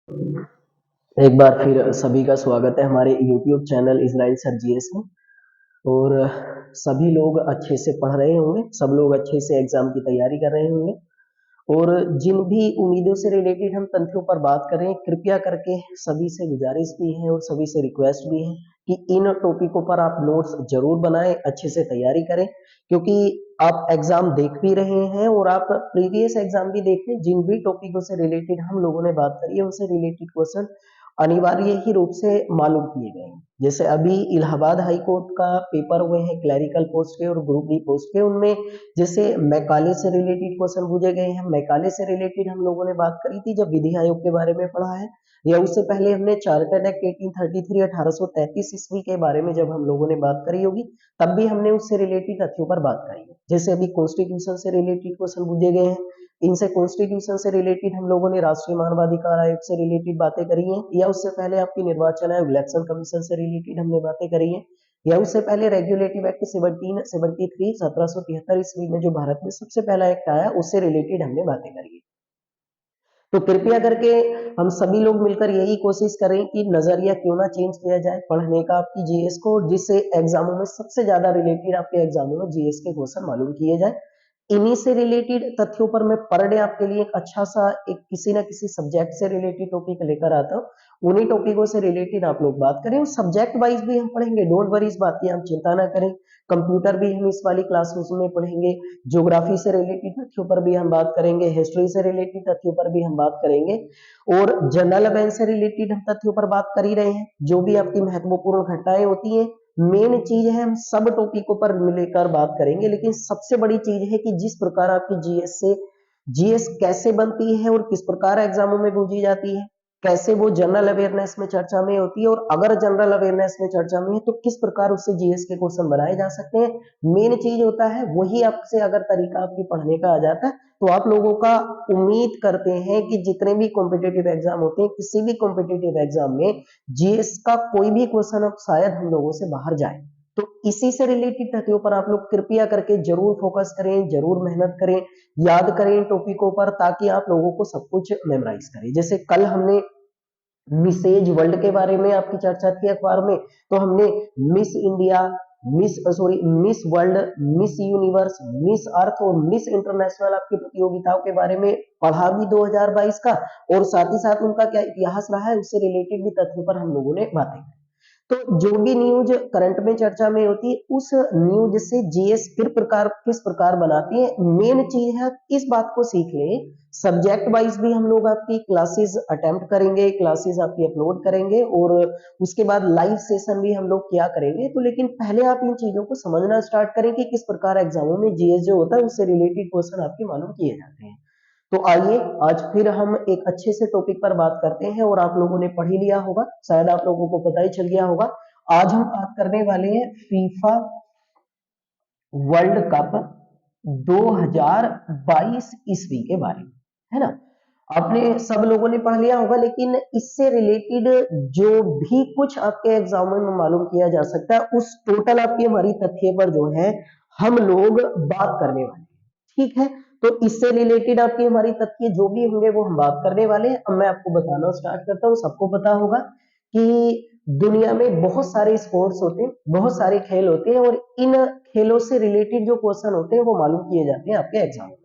एक बार फिर सभी का स्वागत है हमारे YouTube channel Israel sir GS में। और सभी लोग अच्छे से पढ़ रहे होंगे, सब लोग अच्छे से एग्जाम की तैयारी कर रहे होंगे। और जिन भी उम्मीदों से रिलेटेड हम तथ्यों पर बात करें, कृपया करके सभी से गुजारिश भी है और सभी से रिक्वेस्ट भी है कि इन टॉपिकों पर आप नोट्स जरूर बनाएं, अच्छे से तैयारी करें, क्योंकि आप एग्जाम देख भी रहे हैं और आप प्रीवियस एग्जाम भी देखें। जिन भी टॉपिकों से रिलेटेड हम लोगों ने बात करी है उनसे रिलेटेड क्वेश्चन अनिवार्य ही रूप से मालूम किए गए हैं। जैसे अभी इलाहाबाद हाई कोर्ट का पेपर हुए हैं क्लरिकल पोस्ट के और ग्रुप डी पोस्ट के, उनमें जैसे मैकाले से रिलेटेड क्वेश्चन पूछे गए हैं। मैकाले से रिलेटेड हम लोगों ने बात करी थी जब विधि आयोग के बारे में पढ़ा है, या उससे पहले हमने चार्टर्ड एक्ट 1833 1833 ईस्वी के बारे में जब हम लोगों ने बात करी होगी, तब भी हमने उससे रिलेटेड तथ्यों पर बात करी है। जैसे अभी कॉन्स्टिट्यूशन से रिलेटेड क्वेश्चन पूछे गए हैं, इनसे कॉन्स्टिट्यूशन से रिलेटेड हम लोगों ने राष्ट्रीय मानवाधिकार आयोग से रिलेटेड बातें करी हैं, या उससे पहले आपकी निर्वाचन आयोग इलेक्शन कमीशन से रिलेटेड हमने बातें करी हैं, या उससे पहले रेगुलेटिव एक्ट 1773 1773 ईस्वी में जो भारत में सबसे पहला एक्ट आया उससे रिलेटेड हमने बातें करी है। तो कृपया करके हम सभी लोग मिलकर यही कोशिश करें कि नजरिया क्यों ना चेंज किया जाए पढ़ने का आपकी जीएस को, जिससे एग्जामों में सबसे ज्यादा रिलेटेड आपके एग्जामों में जीएस के क्वेश्चन मालूम किए जाए। इन्हीं से रिलेटेड तथ्यों पर मैं पर डे आपके लिए एक अच्छा सा एक किसी ना किसी सब्जेक्ट से रिलेटेड टॉपिक लेकर आता हूँ। उन्हीं टॉपिकों से रिलेटेड आप लोग बात करें और सब्जेक्ट वाइज भी हम पढ़ेंगे, डोंट वरी, इस बात की आप चिंता ना करें। कंप्यूटर भी हम इस वाली क्लास में पढ़ेंगे, ज्योग्राफी से रिलेटेड तथ्यों पर भी हम बात करेंगे, हिस्ट्री से रिलेटेड तथ्यों पर भी हम बात करेंगे, और जनरल अवेयरनेस से रिलेटेड हम तथ्यों पर बात कर ही रहे हैं। जो भी आपकी महत्वपूर्ण घटनाएं होती हैं, मेन चीज है हम सब टॉपिकों पर मिलकर बात करेंगे, लेकिन सबसे बड़ी चीज है कि जिस प्रकार आपकी जीएस कैसे बनती है और किस प्रकार एग्जामों में पूछी जाती है, कैसे वो जनरल अवेयरनेस में चर्चा में होती है, और अगर जनरल अवेयरनेस में चर्चा में है तो किस प्रकार उससे जीएस के क्वेश्चन बनाए जा सकते हैं। मेन चीज होता है वही आपसे अगर तरीका आपकी पढ़ने का आ जाता है तो आप लोगों का उम्मीद करते हैं कि जितने भी कॉम्पिटेटिव एग्जाम होते हैं, किसी भी कॉम्पिटेटिव एग्जाम में जीएस का कोई भी क्वेश्चन अब शायद हम लोगों से बाहर जाए। तो इसी से रिलेटेड तथ्यों पर आप लोग कृपया करके जरूर फोकस करें, जरूर मेहनत करें, याद करें टॉपिकों पर, ताकि आप लोगों को सब कुछ मेमोराइज करें। जैसे कल हमने मिसेज वर्ल्ड के बारे में आपकी चर्चा थी अखबार में, तो हमने Miss India, Miss World, Miss Universe, Miss Earth और मिस इंटरनेशनल आपकी प्रतियोगिताओं के बारे में पढ़ा भी 2022 का, और साथ ही साथ उनका क्या इतिहास रहा है उससे रिलेटेड भी तथ्यों पर हम लोगों ने बातें की। तो जो भी न्यूज करंट में चर्चा में होती है उस न्यूज से जीएस किस प्रकार बनाती है, मेन चीज है आप इस बात को सीख लें। सब्जेक्ट वाइज भी हम लोग आपकी क्लासेस अटेम्प्ट करेंगे, क्लासेस आपकी अपलोड करेंगे, और उसके बाद लाइव सेशन भी हम लोग क्या करेंगे। तो लेकिन पहले आप इन चीजों को समझना स्टार्ट करें कि किस प्रकार एग्जामों में जीएस जो होता है उससे रिलेटेड क्वेश्चन आपके मालूम किए जाते हैं। तो आइए आज फिर हम एक अच्छे से टॉपिक पर बात करते हैं, और आप लोगों ने पढ़ ही लिया होगा, शायद आप लोगों को पता ही चल गया होगा। आज हम बात करने वाले हैं फीफा वर्ल्ड कप 2022 ईस्वी के बारे में, है ना। आपने सब लोगों ने पढ़ लिया होगा, लेकिन इससे रिलेटेड जो भी कुछ आपके एग्जाम में मालूम किया जा सकता है उस टोटल आपकी हमारी तथ्य पर जो है हम लोग बात करने वाले हैं, ठीक है। तो इससे रिलेटेड आपकी हमारी तथ्य जो भी होंगे वो हम बात करने वाले हैं। अब मैं आपको बताना स्टार्ट करता हूँ। सबको पता होगा कि दुनिया में बहुत सारे स्पोर्ट्स होते हैं, बहुत सारे खेल होते हैं, और इन खेलों से रिलेटेड जो क्वेश्चन होते हैं वो मालूम किए जाते हैं आपके एग्जाम में।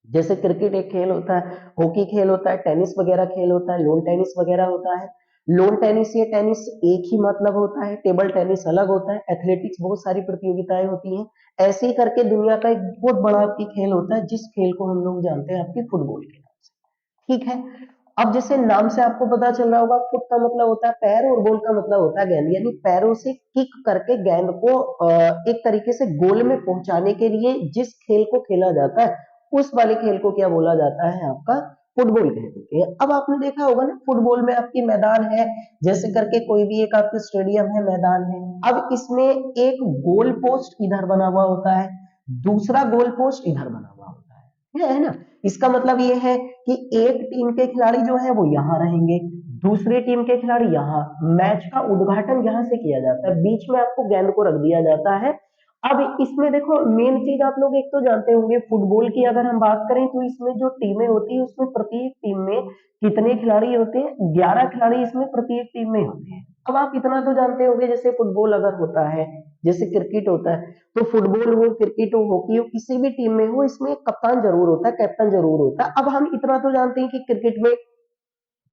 जैसे क्रिकेट एक खेल होता है, हॉकी खेल होता है, टेनिस वगैरह खेल होता है, लोन टेनिस वगैरह होता है। लोन टेनिस या टेनिस एक ही मतलब होता है, टेबल टेनिस अलग होता है, एथलेटिक्स बहुत सारी प्रतियोगिताएं होती हैं। ऐसे ही करके दुनिया का एक बहुत बड़ा आपकी खेल होता है जिस खेल को हम लोग जानते हैं आपके फुटबॉल के नाम से, ठीक है। अब जैसे नाम से आपको पता चल रहा होगा, फुट का मतलब होता है पैर और बॉल का मतलब होता है गेंद, यानी पैरों से किक करके गेंद को एक तरीके से गोल में पहुंचाने के लिए जिस खेल को खेला जाता है उस वाले खेल को क्या बोला जाता है, आपका फुटबॉल कहते हैं। अब आपने देखा होगा ना, फुटबॉल में आपकी मैदान है, जैसे करके कोई भी एक आपके स्टेडियम है, मैदान है। अब इसमें एक गोल पोस्ट इधर बना हुआ होता है, दूसरा गोल पोस्ट इधर बना हुआ होता है ना। इसका मतलब ये है कि एक टीम के खिलाड़ी जो है वो यहाँ रहेंगे, दूसरी टीम के खिलाड़ी यहाँ। मैच का उद्घाटन यहाँ से किया जाता है, बीच में आपको गेंद को रख दिया जाता है। अब इसमें देखो मेन चीज आप लोग एक तो जानते होंगे, फुटबॉल की अगर हम बात करें तो इसमें जो टीमें होती है उसमें प्रत्येक टीम में कितने खिलाड़ी होते हैं, 11 खिलाड़ी इसमें प्रत्येक टीम में होते हैं। अब आप इतना तो जानते होंगे, जैसे फुटबॉल अगर होता है, जैसे क्रिकेट होता है, तो फुटबॉल हो, क्रिकेट हो, हॉकी हो, किसी भी टीम में हो, इसमें एक कप्तान जरूर होता है, कैप्टन जरूर होता है। अब हम इतना तो जानते हैं कि क्रिकेट में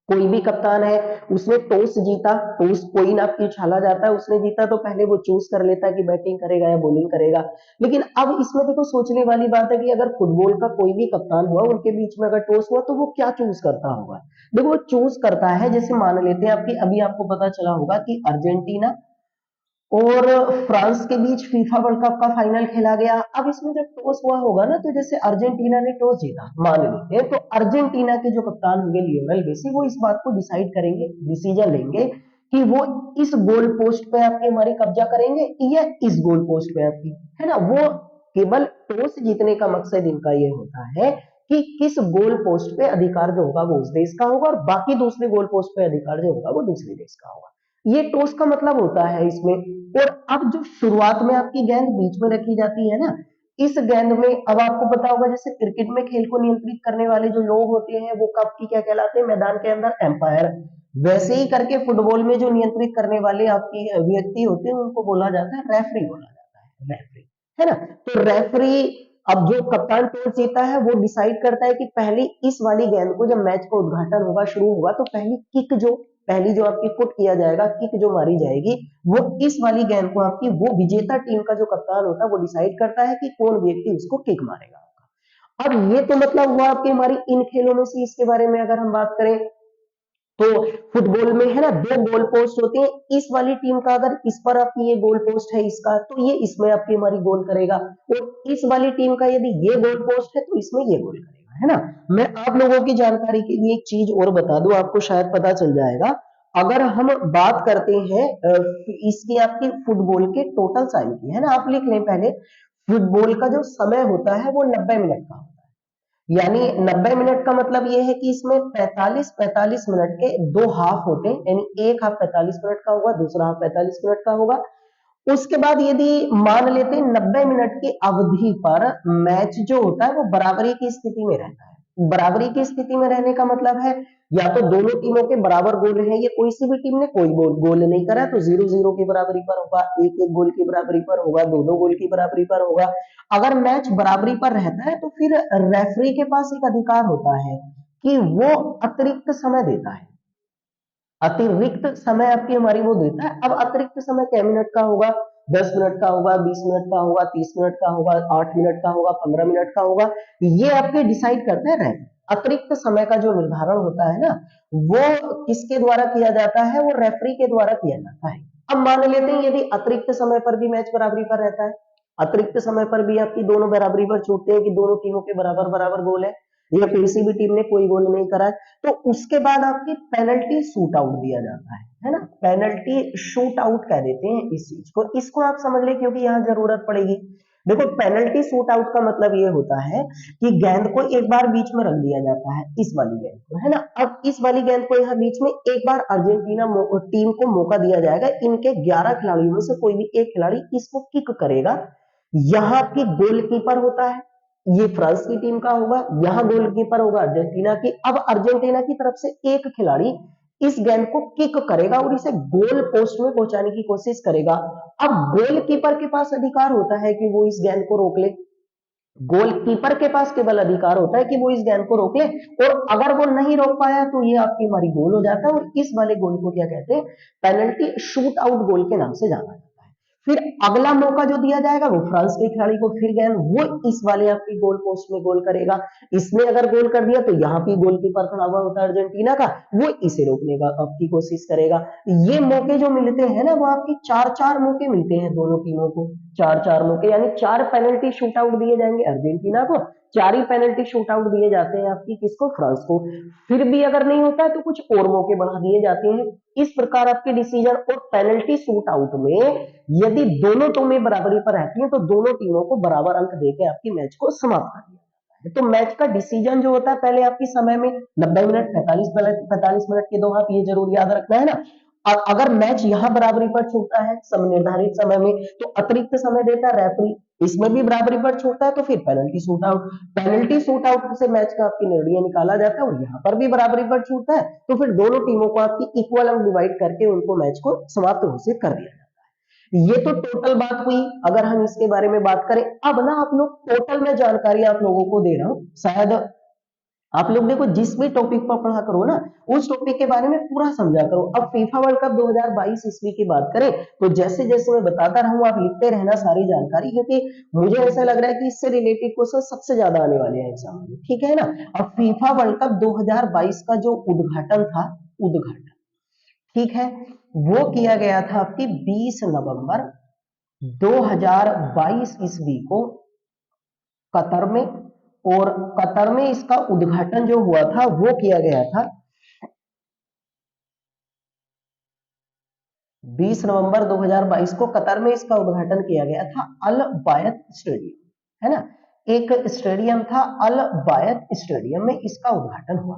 कोई भी कप्तान है, उसने टॉस जीता, टॉस कोई ना उछाला जाता है, उसने जीता तो पहले वो चूज कर लेता है कि बैटिंग करेगा या बॉलिंग करेगा। लेकिन अब इसमें देखो सोचने वाली बात है कि अगर फुटबॉल का कोई भी कप्तान हुआ, उनके बीच में अगर टॉस हुआ तो वो क्या चूज करता होगा। देखो वो चूज करता है, जैसे मान लेते हैं आपकी, अभी आपको पता चला होगा कि अर्जेंटीना और फ्रांस के बीच फीफा वर्ल्ड कप का फाइनल खेला गया। अब इसमें जब टॉस हुआ होगा ना, तो जैसे अर्जेंटीना ने टॉस जीता मान लेते हैं, तो अर्जेंटीना के जो कप्तान होंगे लियोनेल मेसी, वो इस बात को डिसाइड करेंगे, डिसीजन लेंगे कि वो इस गोल पोस्ट पे आपके हमारी कब्जा करेंगे या इस गोल पोस्ट पे आपकी, है ना। वो केवल टॉस जीतने का मकसद इनका ये होता है कि किस गोल पोस्ट पे अधिकार जो होगा वो उस देश का होगा, और बाकी दूसरे गोल पोस्ट पे अधिकार जो होगा वो दूसरे देश का होगा। ये टॉस का मतलब होता है इसमें। और अब जो शुरुआत में आपकी गेंद बीच में रखी जाती है ना, इस गेंद में अब आपको पता होगा, जैसे क्रिकेट में खेल को नियंत्रित करने वाले जो लोग होते हैं वो कप की क्या कहलाते हैं, मैदान के अंदर एम्पायर। वैसे ही करके फुटबॉल में जो नियंत्रित करने वाले आपकी व्यक्ति होते हैं उनको बोला जाता है रेफरी, बोला जाता है रेफरी, है ना। तो रेफरी, अब जो कप्तान टॉस जीता है वो डिसाइड करता है कि पहली इस वाली गेंद को, जब मैच का उद्घाटन होगा, शुरू होगा, तो पहली जो आपकी फुट किया जाएगा, किक जो मारी जाएगी, वो इस वाली गेंद को आपकी, वो विजेता टीम का जो कप्तान होता है वो डिसाइड करता है कि कौन व्यक्ति उसको किक मारेगा। अब ये तो मतलब हुआ आपकी हमारी इन खेलों में से, इसके बारे में अगर हम बात करें तो फुटबॉल में है ना, दो गोल पोस्ट होते हैं। इस वाली टीम का अगर इस पर आपकी ये गोल पोस्ट है इसका, तो ये इसमें आपकी हमारी गोल करेगा, और इस वाली टीम का यदि ये गोल पोस्ट है तो इसमें ये गोल करेगा, है ना। मैं आप लोगों की जानकारी के लिए एक चीज और बता दूं, आपको शायद पता चल जाएगा। अगर हम बात करते हैं इसकी आपकी फुटबॉल के टोटल टाइम की, है ना, आप लिख लें पहले, फुटबॉल का जो समय होता है वो 90 मिनट का, यानी 90 मिनट का मतलब ये है कि इसमें 45-45 मिनट के दो हाफ होते हैं, यानी एक हाफ 45 मिनट का होगा, दूसरा हाफ 45 मिनट का होगा। उसके बाद यदि मान लेते हैं 90 मिनट की अवधि पर मैच जो होता है वो बराबरी की स्थिति में रहता है। बराबरी की स्थिति में रहने का मतलब है या तो दोनों टीमों के बराबर गोल है, या कोई सी भी टीम ने कोई गोल नहीं करा तो 0-0 की बराबरी पर होगा, 1-1 गोल की बराबरी पर होगा, 2-2 गोल की बराबरी पर होगा। अगर मैच बराबरी पर रहता है तो फिर रेफरी के पास एक अधिकार होता है कि वो अतिरिक्त समय देता है, अतिरिक्त समय आपकी हमारी वो देता है। अब अतिरिक्त समय क्या मिनट का होगा, 10 मिनट का होगा, 20 मिनट का होगा, 30 मिनट का होगा, 8 मिनट का होगा, 15 मिनट का होगा, ये आपके डिसाइड करते हैं रेफरी। अतिरिक्त समय का जो निर्धारण होता है ना, वो किसके द्वारा किया जाता है, वो रेफरी के द्वारा किया जाता है। अब मान लेते हैं यदि अतिरिक्त समय पर भी मैच बराबरी पर रहता है, अतिरिक्त समय पर भी आपकी दोनों बराबरी पर छूटते हैं कि दोनों टीमों के बराबर बराबर गोल है, या किसी भी टीम ने कोई गोल नहीं करा है, तो उसके बाद आपकी पेनल्टी शूट आउट दिया जाता है ना। पेनल्टी शूट आउट कह देते हैं इस चीज को, इसको आप समझ ले क्योंकि यहाँ जरूरत पड़ेगी। देखो पेनल्टी शूट आउट का मतलब ये होता है कि गेंद को एक बार बीच में रख दिया जाता है, इस वाली गेंद को, है ना। अब इस वाली गेंद को यहाँ बीच में एक बार अर्जेंटीना टीम को मौका दिया जाएगा, इनके 11 खिलाड़ियों में से कोई भी एक खिलाड़ी इसको किक करेगा। यहाँ की गोलकीपर होता है, ये फ्रांस की टीम का होगा, यहाँ गोलकीपर होगा अर्जेंटीना की। अब अर्जेंटीना की तरफ से एक खिलाड़ी इस गेंद को किक करेगा और इसे गोल पोस्ट में पहुंचाने की कोशिश करेगा। अब गोलकीपर के पास अधिकार होता है कि वो इस गेंद को रोक ले, गोलकीपर के पास केवल अधिकार होता है कि वो इस गेंद को रोक ले, और अगर वो नहीं रोक पाया तो ये आपकी हमारी गोल हो जाता है, और इस वाले गोल को क्या कहते हैं, पेनल्टी शूट आउट गोल के नाम से जाना जाता है। फिर अगला मौका जो दिया जाएगा वो फ्रांस के खिलाड़ी को, फिर गेंद वो इस वाले आपकी गोल पोस्ट में गोल करेगा। इसने अगर गोल कर दिया तो यहाँ पे गोलकीपर खड़ा हुआ होता है अर्जेंटीना का, वो इसे रोकने का आपकी कोशिश करेगा। ये मौके जो मिलते हैं ना, वो आपकी 4-4 मौके मिलते हैं दोनों टीमों को, 4-4 मौके, यानी 4 पेनल्टी शूट आउट दिए जाएंगे अर्जेंटीना को, 4 ही पेनल्टी शूट आउट दिए जाते हैं आपकी किसको, फ्रांस को। फिर भी अगर नहीं होता है तो कुछ और मौके बढ़ा दिए जाते हैं। इस प्रकार आपके डिसीजन और पेनल्टी शूट आउट में यदि दोनों टीमें बराबरी पर रहती हैं तो दोनों टीमों को बराबर अंक देकर आपकी मैच को समाप्त कर दिया जाता है। तो मैच का डिसीजन जो होता है पहले आपकी समय में 90 मिनट, 45 मिनट के दो हाफ, ये जरूर याद रखना है ना। अगर मैच यहाँ बराबरी पर छूटता है सब निर्धारित समय में, तो अतिरिक्त समय देता है रेफरी, इसमें भी बराबरी पर छूटता है तो फिर पेनल्टी शूट आउट से मैच का आपकी निर्णय निकाला जाता है, और यहाँ पर भी बराबरी पर छूटता है तो फिर दोनों टीमों को आपकी इक्वल अंक डिवाइड करके उनको मैच को समाप्त घोषित कर दिया जाता है। ये तो टोटल बात हुई। अगर हम इसके बारे में बात करें, अब ना आप लोग टोटल में जानकारी आप लोगों को दे रहा हूं, शायद आप लोग देखो जिस भी टॉपिक पर पढ़ा करो ना, उस टॉपिक के बारे में पूरा समझा करो। अब फीफा वर्ल्ड कप 2022 ईस्वी की बात करें तो जैसे जैसे मैं बताता रहूं आप लिखते रहना सारी जानकारी, क्योंकि मुझे ऐसा लग रहा है कि इससे रिलेटेड क्वेश्चन सबसे ज्यादा आने वाले हैं एग्जाम में, ठीक है ना। अब फीफा वर्ल्ड कप 2022 का जो उद्घाटन था, उद्घाटन, ठीक है, वो किया गया था आपकी 20 नवंबर 2022 ईस्वी को कतर में, और कतर में इसका उद्घाटन जो हुआ था वो किया गया था 20 नवंबर 2022 को कतर में इसका उद्घाटन किया गया था अल बायत स्टेडियम, है ना। एक स्टेडियम था अल बायत स्टेडियम में इसका उद्घाटन हुआ।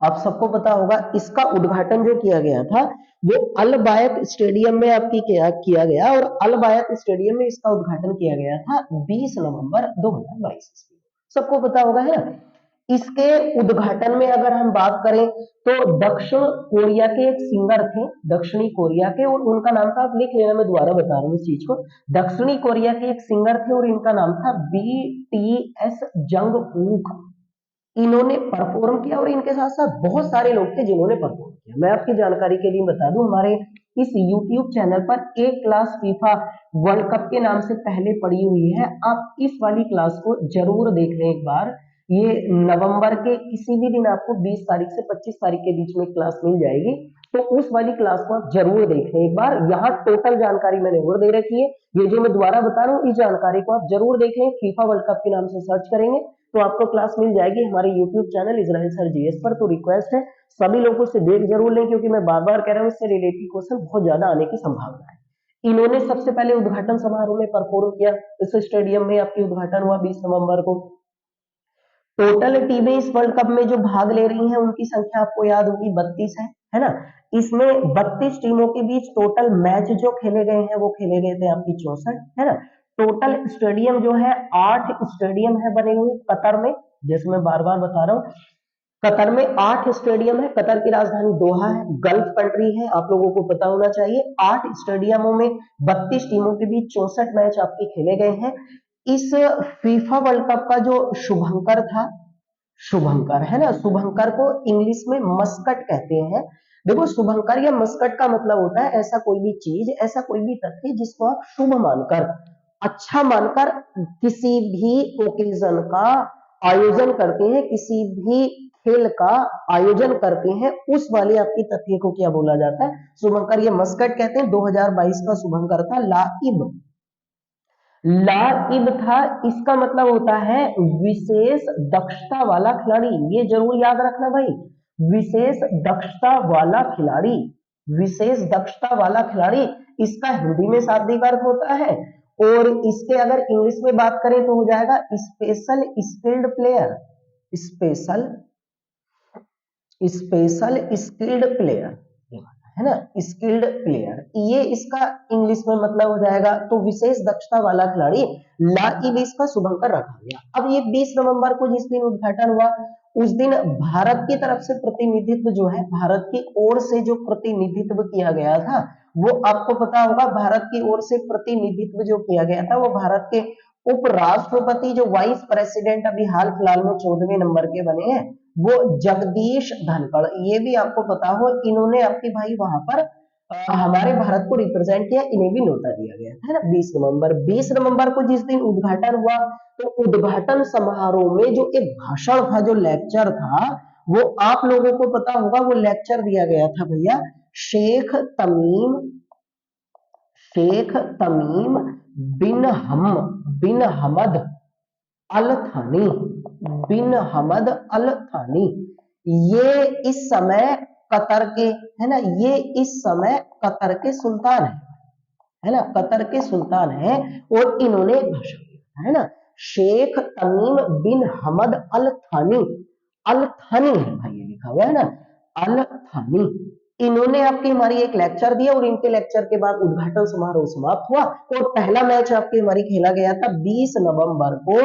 आप सबको पता होगा इसका उद्घाटन जो किया गया था वो अल बायत स्टेडियम में आपकी किया गया, और अल बायत स्टेडियम में इसका उद्घाटन किया गया था 20 नवंबर 2022 ईस्वी। सबको पता होगा, है ना। इसके उद्घाटन में अगर हम बात करें तो दक्षिण कोरिया के एक सिंगर थे, दक्षिणी कोरिया के, और उनका नाम था, आप लिख लेना, मैं दोबारा बता रहा हूँ इस चीज को। दक्षिणी कोरिया के एक सिंगर थे और इनका नाम था BTS जंगकूक। इन्होंने परफॉर्म किया और इनके साथ साथ बहुत सारे लोग थे जिन्होंने परफॉर्म किया। मैं आपकी जानकारी के लिए बता दूं, हमारे इस YouTube चैनल पर एक क्लास फीफा वर्ल्ड कप के नाम से पहले पड़ी हुई है, आप इस वाली क्लास को जरूर देख लें एक बार। ये नवंबर के किसी भी दिन आपको 20 तारीख से 25 तारीख के बीच में क्लास मिल जाएगी, तो उस वाली क्लास को आप जरूर देख लें एक बार। यहाँ टोटल जानकारी मैंने और दे रखी है, ये जो मैं दोबारा बता रहा हूँ इस जानकारी को आप जरूर देख लें। फीफा वर्ल्ड कप के नाम से सर्च करेंगे तो आपको क्लास मिल जाएगी हमारे YouTube channel Israel sir GS पर। तो रिक्वेस्ट है सभी लोगों से देख जरूर लें, क्योंकि मैं बार बार कह रहा हूँ इससे रिलेटेड क्वेश्चन बहुत ज्यादा आने की संभावना है। इन्होंने सबसे पहले उद्घाटन समारोह में परफॉर्म किया, इस स्टेडियम में आपकी उद्घाटन हुआ 20 नवंबर को। टोटल टीमें इस वर्ल्ड कप में जो भाग ले रही हैं उनकी संख्या आपको याद होगी 32 है ना। इसमें 32 टीमों के बीच टोटल मैच जो खेले गए हैं वो खेले गए थे आपकी 64, है ना। टोटल स्टेडियम जो है 8 स्टेडियम है बने हुए कतर में, जैसे मैं बार बार बता रहा हूँ कतर में 8 स्टेडियम है। कतर की राजधानी दोहा है, गल्फ कंट्री है, आप लोगों को पता होना चाहिए। 8 स्टेडियमों में 32 टीमों के बीच 64 मैच आपके खेले गए हैं। इस फीफा वर्ल्ड कप का जो शुभंकर था, शुभंकर, है ना, शुभंकर को इंग्लिश में मस्कट कहते हैं। देखो शुभंकर या मस्कट का मतलब होता है ऐसा कोई भी चीज, ऐसा कोई भी तथ्य जिसको आप शुभ मानकर, अच्छा मानकर किसी भी ओकेजन का आयोजन करते हैं, किसी भी खेल का आयोजन करते हैं, उस वाले आपकी तथ्य को क्या बोला जाता है, शुभंकर। ये मस्कट कहते हैं। 2022 का शुभंकर था लाइब, लाइब था, इसका मतलब होता है विशेष दक्षता वाला खिलाड़ी। ये जरूर याद रखना भाई, विशेष दक्षता वाला खिलाड़ी, विशेष दक्षता वाला खिलाड़ी, इसका हिंदी में शाब्दिक अर्थ होता है। और इसके अगर इंग्लिश में बात करें तो हो जाएगा special skilled player, special special skilled player, है ना, स्किल्ड प्लेयर, ये इसका इंग्लिश में मतलब हो जाएगा। तो विशेष दक्षता वाला खिलाड़ी लाइब इसका शुभंकर रखा गया। अब ये 20 नवंबर को जिस दिन उद्घाटन हुआ उस दिन भारत की तरफ से प्रतिनिधित्व जो है, भारत की ओर से जो प्रतिनिधित्व किया गया था वो आपको पता होगा। भारत की ओर से प्रतिनिधित्व जो किया गया था वो भारत के उपराष्ट्रपति जो वाइस प्रेसिडेंट अभी हाल फिलहाल में 14वें नंबर के बने हैं वो जगदीश धनखड़, ये भी आपको पता हो, इन्होंने आपके भाई वहां पर हमारे भारत को रिप्रेजेंट किया, इन्हें भी न्योता दिया गया है ना। 20 नवंबर को जिस दिन उद्घाटन हुआ तो उद्घाटन समारोह में जो एक भाषण था, जो लेक्चर था, वो आप लोगों को पता होगा, वो लेक्चर दिया गया था भैया शेख तमीम, शेख तमीम बिन हमद अल थानी, बिन हमद अल थानी। ये इस समय कतर के, है ना, ये इस समय कतर के सुल्तान है ना, कतर के सुल्तान है, और इन्होंने भाषण दिया, है ना। शेख तमीम बिन हमद अल थानी, अल थानी है भाई, ये लिखा हुआ है ना, अल थानी, इन्होंने आपकी हमारी एक लेक्चर दिया और इनके लेक्चर के बाद उद्घाटन समारोह समाप्त हुआ और पहला मैच आपकी हमारी खेला गया था 20 नवंबर को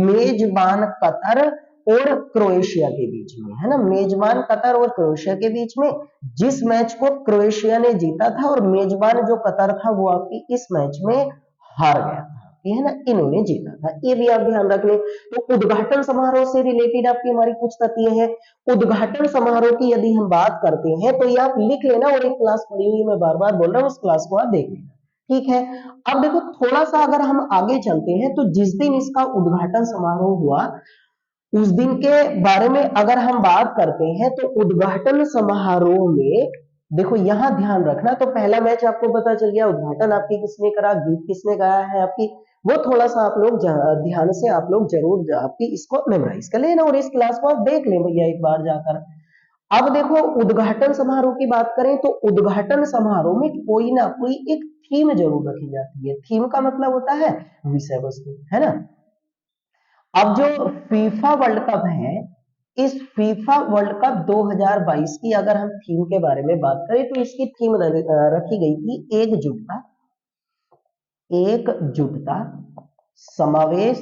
मेजबान कतर और क्रोएशिया के बीच में, है ना, मेजबान कतर और क्रोएशिया के बीच में, जिस मैच को क्रोएशिया ने जीता था और मेजबान जो कतर था वो आपकी इस मैच में हार गया था, ये है ना, इन्होंने जीता था, ये भी आप ध्यान रख लें। तो उद्घाटन समारोह से रिलेटेड आपकी हमारी कुछ तथ्य है। उद्घाटन समारोह की यदि हम बात करते हैं तो ये आप लिख लेना और एक क्लास पढ़ी हुई मैं बार बार बोल रहा हूँ, उस क्लास को आप देख लेना, ठीक है। अब देखो थोड़ा सा अगर हम आगे चलते हैं तो जिस दिन इसका उद्घाटन समारोह हुआ उस दिन के बारे में अगर हम बात करते हैं तो उद्घाटन समारोह में देखो यहां ध्यान रखना, तो पहला मैच आपको पता चल गया, उद्घाटन आपकी किसने करा, गीत किसने गाया है आपकी, वो थोड़ा सा आप लोग ध्यान से आप लोग जरूर आपकी इसको मेमोराइज कर लेना और इस क्लास को आप देख लें भैया एक बार जाकर। अब देखो उद्घाटन समारोह की बात करें तो उद्घाटन समारोह में कोई ना कोई एक थीम जरूर रखी जाती है, थीम का मतलब होता है विषय वस्तु, है ना। अब जो फीफा वर्ल्ड कप है, इस फीफा वर्ल्ड कप 2022 की अगर हम थीम के बारे में बात करें तो इसकी थीम रखी गई थी एकजुटता, एकजुटता, समावेश,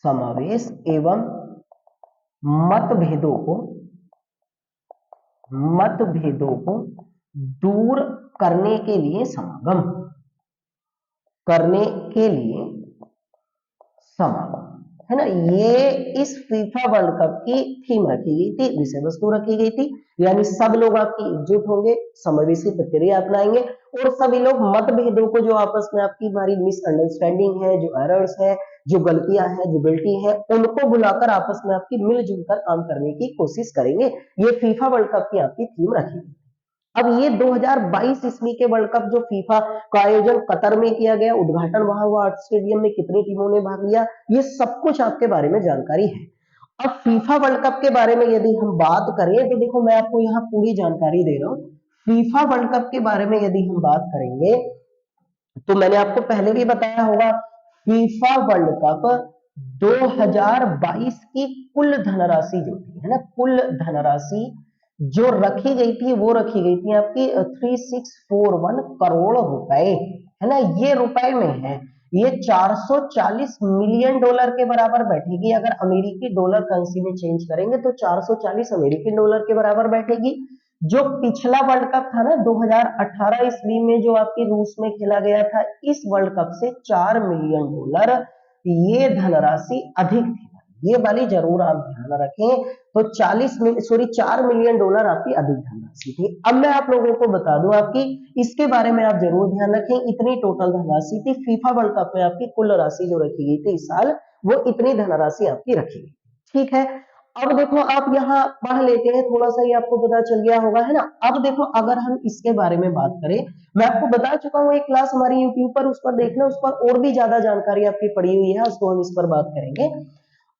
समावेश एवं मतभेदों को, मतभेदों को दूर करने के लिए समागम, करने के लिए समागम, है ना, ये इस फीफा वर्ल्ड कप की थीम रखी गई थी, विषय वस्तु रखी गई थी, यानी सब लोग आपकी एकजुट होंगे, समावेशी प्रक्रिया अपनाएंगे और सभी लोग मतभेदों को जो आपस में आपकी हमारी मिसअंडरस्टैंडिंग है, जो एरर्स है, जो गलतियां हैं, जो गिल्टी है, उनको बुलाकर आपस में आपकी मिलजुल कर काम करने की कोशिश करेंगे। ये फीफा वर्ल्ड कप की आपकी थीम रखी गई। अब ये 2022 ईस्वी के वर्ल्ड कप जो फीफा का आयोजन कतर में किया गया, उद्घाटन वहां हुआ, स्टेडियम में कितनी टीमों ने भाग लिया, ये सब कुछ आपके बारे में जानकारी है। अब फीफा वर्ल्ड कप के बारे में यदि हम बात करें तो देखो मैं आपको यहाँ पूरी जानकारी दे रहा हूँ। फीफा वर्ल्ड कप के बारे में यदि हम बात करेंगे तो मैंने आपको पहले भी बताया होगा, फीफा वर्ल्ड कप 2022 की कुल धनराशि जो थी, है ना, कुल धनराशि जो रखी गई थी वो रखी गई थी आपकी 3641 करोड़ रुपए, है ना, ये रुपए में है, ये 440 मिलियन डॉलर के बराबर बैठेगी, अगर अमेरिकी डॉलर करेंसी में चेंज करेंगे तो 440 अमेरिकी डॉलर के बराबर बैठेगी। जो पिछला वर्ल्ड कप था ना 2018 ईस्वी में जो आपकी रूस में खेला गया था, इस वर्ल्ड कप से 4 मिलियन डॉलर ये धनराशि अधिक थी, ये वाली जरूर आप ध्यान रखें। तो 4 मिलियन डॉलर आपकी अधिक धनराशि थी। अब मैं आप लोगों को बता दूं आपकी इसके बारे में आप जरूर ध्यान रखें, इतनी टोटल धनराशि थी फीफा वर्ल्ड कप में, आपकी कुल राशि जो रखी गई थी इस साल वो इतनी धनराशि आपकी रखी गई, ठीक है। अब देखो आप यहाँ पढ़ लेते हैं, थोड़ा सा ये आपको पता चल गया होगा, है ना। अब देखो अगर हम इसके बारे में बात करें, मैं आपको बता चुका हूँ एक क्लास हमारी यूट्यूब पर, उस पर देखना, उस पर और भी ज्यादा जानकारी आपकी पड़ी हुई है, उसको हम इस पर बात करेंगे।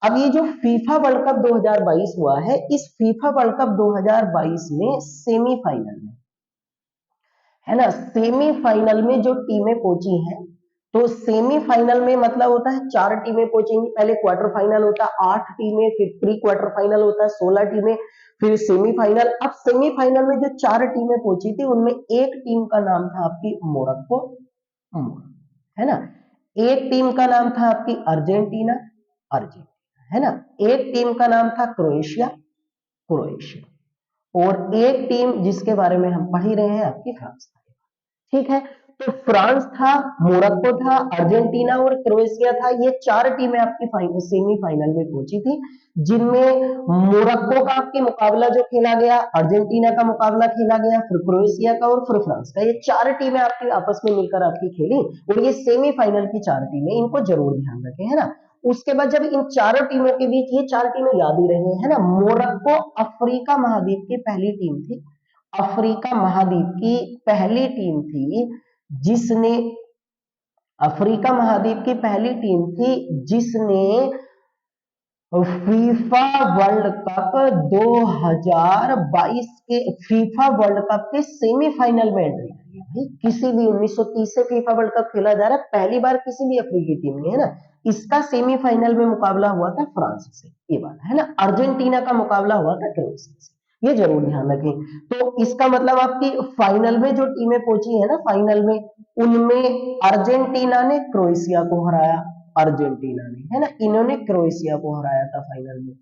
अब ये जो फीफा वर्ल्ड कप 2022 हुआ है, इस फीफा वर्ल्ड कप 2022 में सेमीफाइनल में, है ना, सेमीफाइनल में जो टीमें पहुंची हैं, तो सेमीफाइनल में मतलब होता है 4 टीमें पहुंचेंगी, पहले क्वार्टर फाइनल होता है 8 टीमें, फिर प्री क्वार्टर फाइनल होता है 16 टीमें, फिर सेमीफाइनल। अब सेमीफाइनल में जो 4 टीमें पहुंची थी उनमें एक टीम का नाम था आपकी मोरक्को, है ना, एक टीम का नाम था आपकी अर्जेंटीना, अर्जेंटीना, है ना, एक टीम का नाम था क्रोएशिया, क्रोएशिया, और एक टीम जिसके बारे में हम पढ़ ही रहे हैं आपकी फ्रांस, ठीक है। तो फ्रांस था, मोरक्को था, अर्जेंटीना और क्रोएशिया था, ये 4 टीमें आपकी सेमीफाइनल में पहुंची थी, जिनमें मोरक्को का आपके मुकाबला जो खेला गया, अर्जेंटीना का मुकाबला खेला गया, फिर क्रोएशिया का और फिर फ्रांस का, ये 4 टीमें आपकी आपस में मिलकर आपकी खेली और ये सेमीफाइनल की 4 टीमें, इनको जरूर ध्यान रखें, है ना। उसके बाद जब इन चारों टीमों के बीच, ये 4 टीमें याद ही रही है ना, मोरक्को अफ्रीका महाद्वीप की पहली टीम थी, अफ्रीका महाद्वीप की पहली टीम थी जिसने, अफ्रीका महाद्वीप की पहली टीम थी जिसने फीफा वर्ल्ड कप 2022 के फीफा वर्ल्ड कप के सेमीफाइनल में एंट्री करी है भाई। किसी भी 1930 से फीफा वर्ल्ड कप खेला जा रहा है, पहली बार किसी भी अफ्रीकी टीम ने, है ना, इसका सेमीफाइनल में मुकाबला हुआ था फ्रांस से, ये बात है ना। अर्जेंटीना का मुकाबला हुआ था क्रोएशिया से, ये जरूर ध्यान रखें। तो इसका मतलब आपकी फाइनल में जो टीमें पहुंची है ना, फाइनल में, उनमें अर्जेंटीना ने क्रोएशिया को हराया, अर्जेंटीना ने, है ना, इन्होंने क्रोएशिया को हराया था फाइनल में।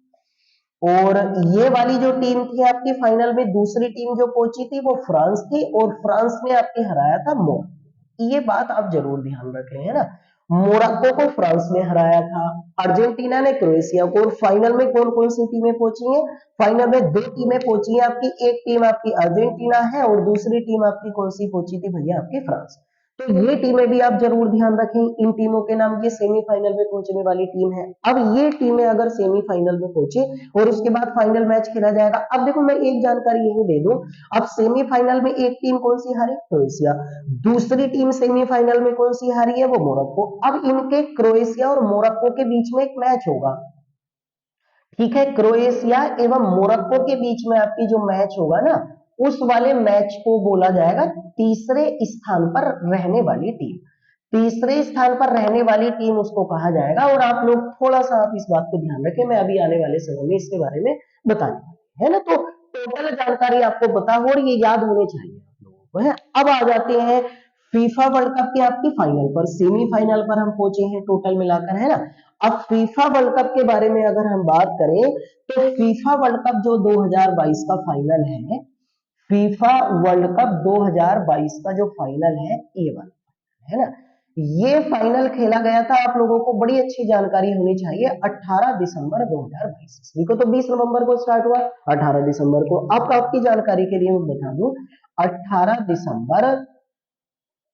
और ये वाली जो टीम थी आपकी फाइनल में, दूसरी टीम जो पहुंची थी वो फ्रांस थी, और फ्रांस ने आपके हराया था मोरक्को। ये बात आप जरूर ध्यान रखें, है ना, मोरक्को को फ्रांस ने हराया था, अर्जेंटीना ने क्रोएशिया को। और फाइनल में कौन कौन सी टीमें पहुंची हैं? फाइनल में दो टीमें पहुंची हैं आपकी, एक टीम आपकी अर्जेंटीना है और दूसरी टीम आपकी कौन सी पहुंची थी भैया? आपकी फ्रांस। तो ये टीमें भी आप जरूर ध्यान रखें, इन टीमों के नाम, ये सेमीफाइनल में पहुंचने वाली टीम है। अब ये टीमें अगर सेमीफाइनल में पहुंचे और उसके बाद फाइनल मैच खेला जाएगा, अब देखो मैं एक जानकारी यही दे दूं, अब सेमीफाइनल में एक टीम कौन सी हारी? क्रोएशिया। दूसरी टीम सेमीफाइनल में कौन सी हारी है? वो मोरक्को। अब इनके, क्रोएशिया और मोरक्को के बीच में एक मैच होगा, ठीक है, क्रोएशिया एवं मोरक्को के बीच में आपकी जो मैच होगा ना, उस वाले मैच को बोला जाएगा तीसरे स्थान पर रहने वाली टीम। तीसरे स्थान पर रहने वाली टीम उसको कहा जाएगा। और आप लोग थोड़ा सा आप इस बात को ध्यान रखें, मैं अभी आने वाले समय में इसके बारे में बताने वाला, है ना। तो टोटल जानकारी आपको पता हो और ये याद होनी चाहिए आप लोगों को, है। अब आ जाते हैं फीफा वर्ल्ड कप के आपकी फाइनल पर, सेमीफाइनल पर हम पहुंचे हैं टोटल मिलाकर, है ना। अब फीफा वर्ल्ड कप के बारे में अगर हम बात करें, तो फीफा वर्ल्ड कप जो 2022 का फाइनल है, फीफा वर्ल्ड कप 2022 का जो फाइनल है, ये वाला, है ना, ये फाइनल खेला गया था। आप लोगों को बड़ी अच्छी जानकारी होनी चाहिए, 18 दिसंबर 2022 ईस्वी को। तो 20 नवंबर को स्टार्ट हुआ, 18 दिसंबर को। अब आपकी जानकारी के लिए मैं बता दूं, 18 दिसंबर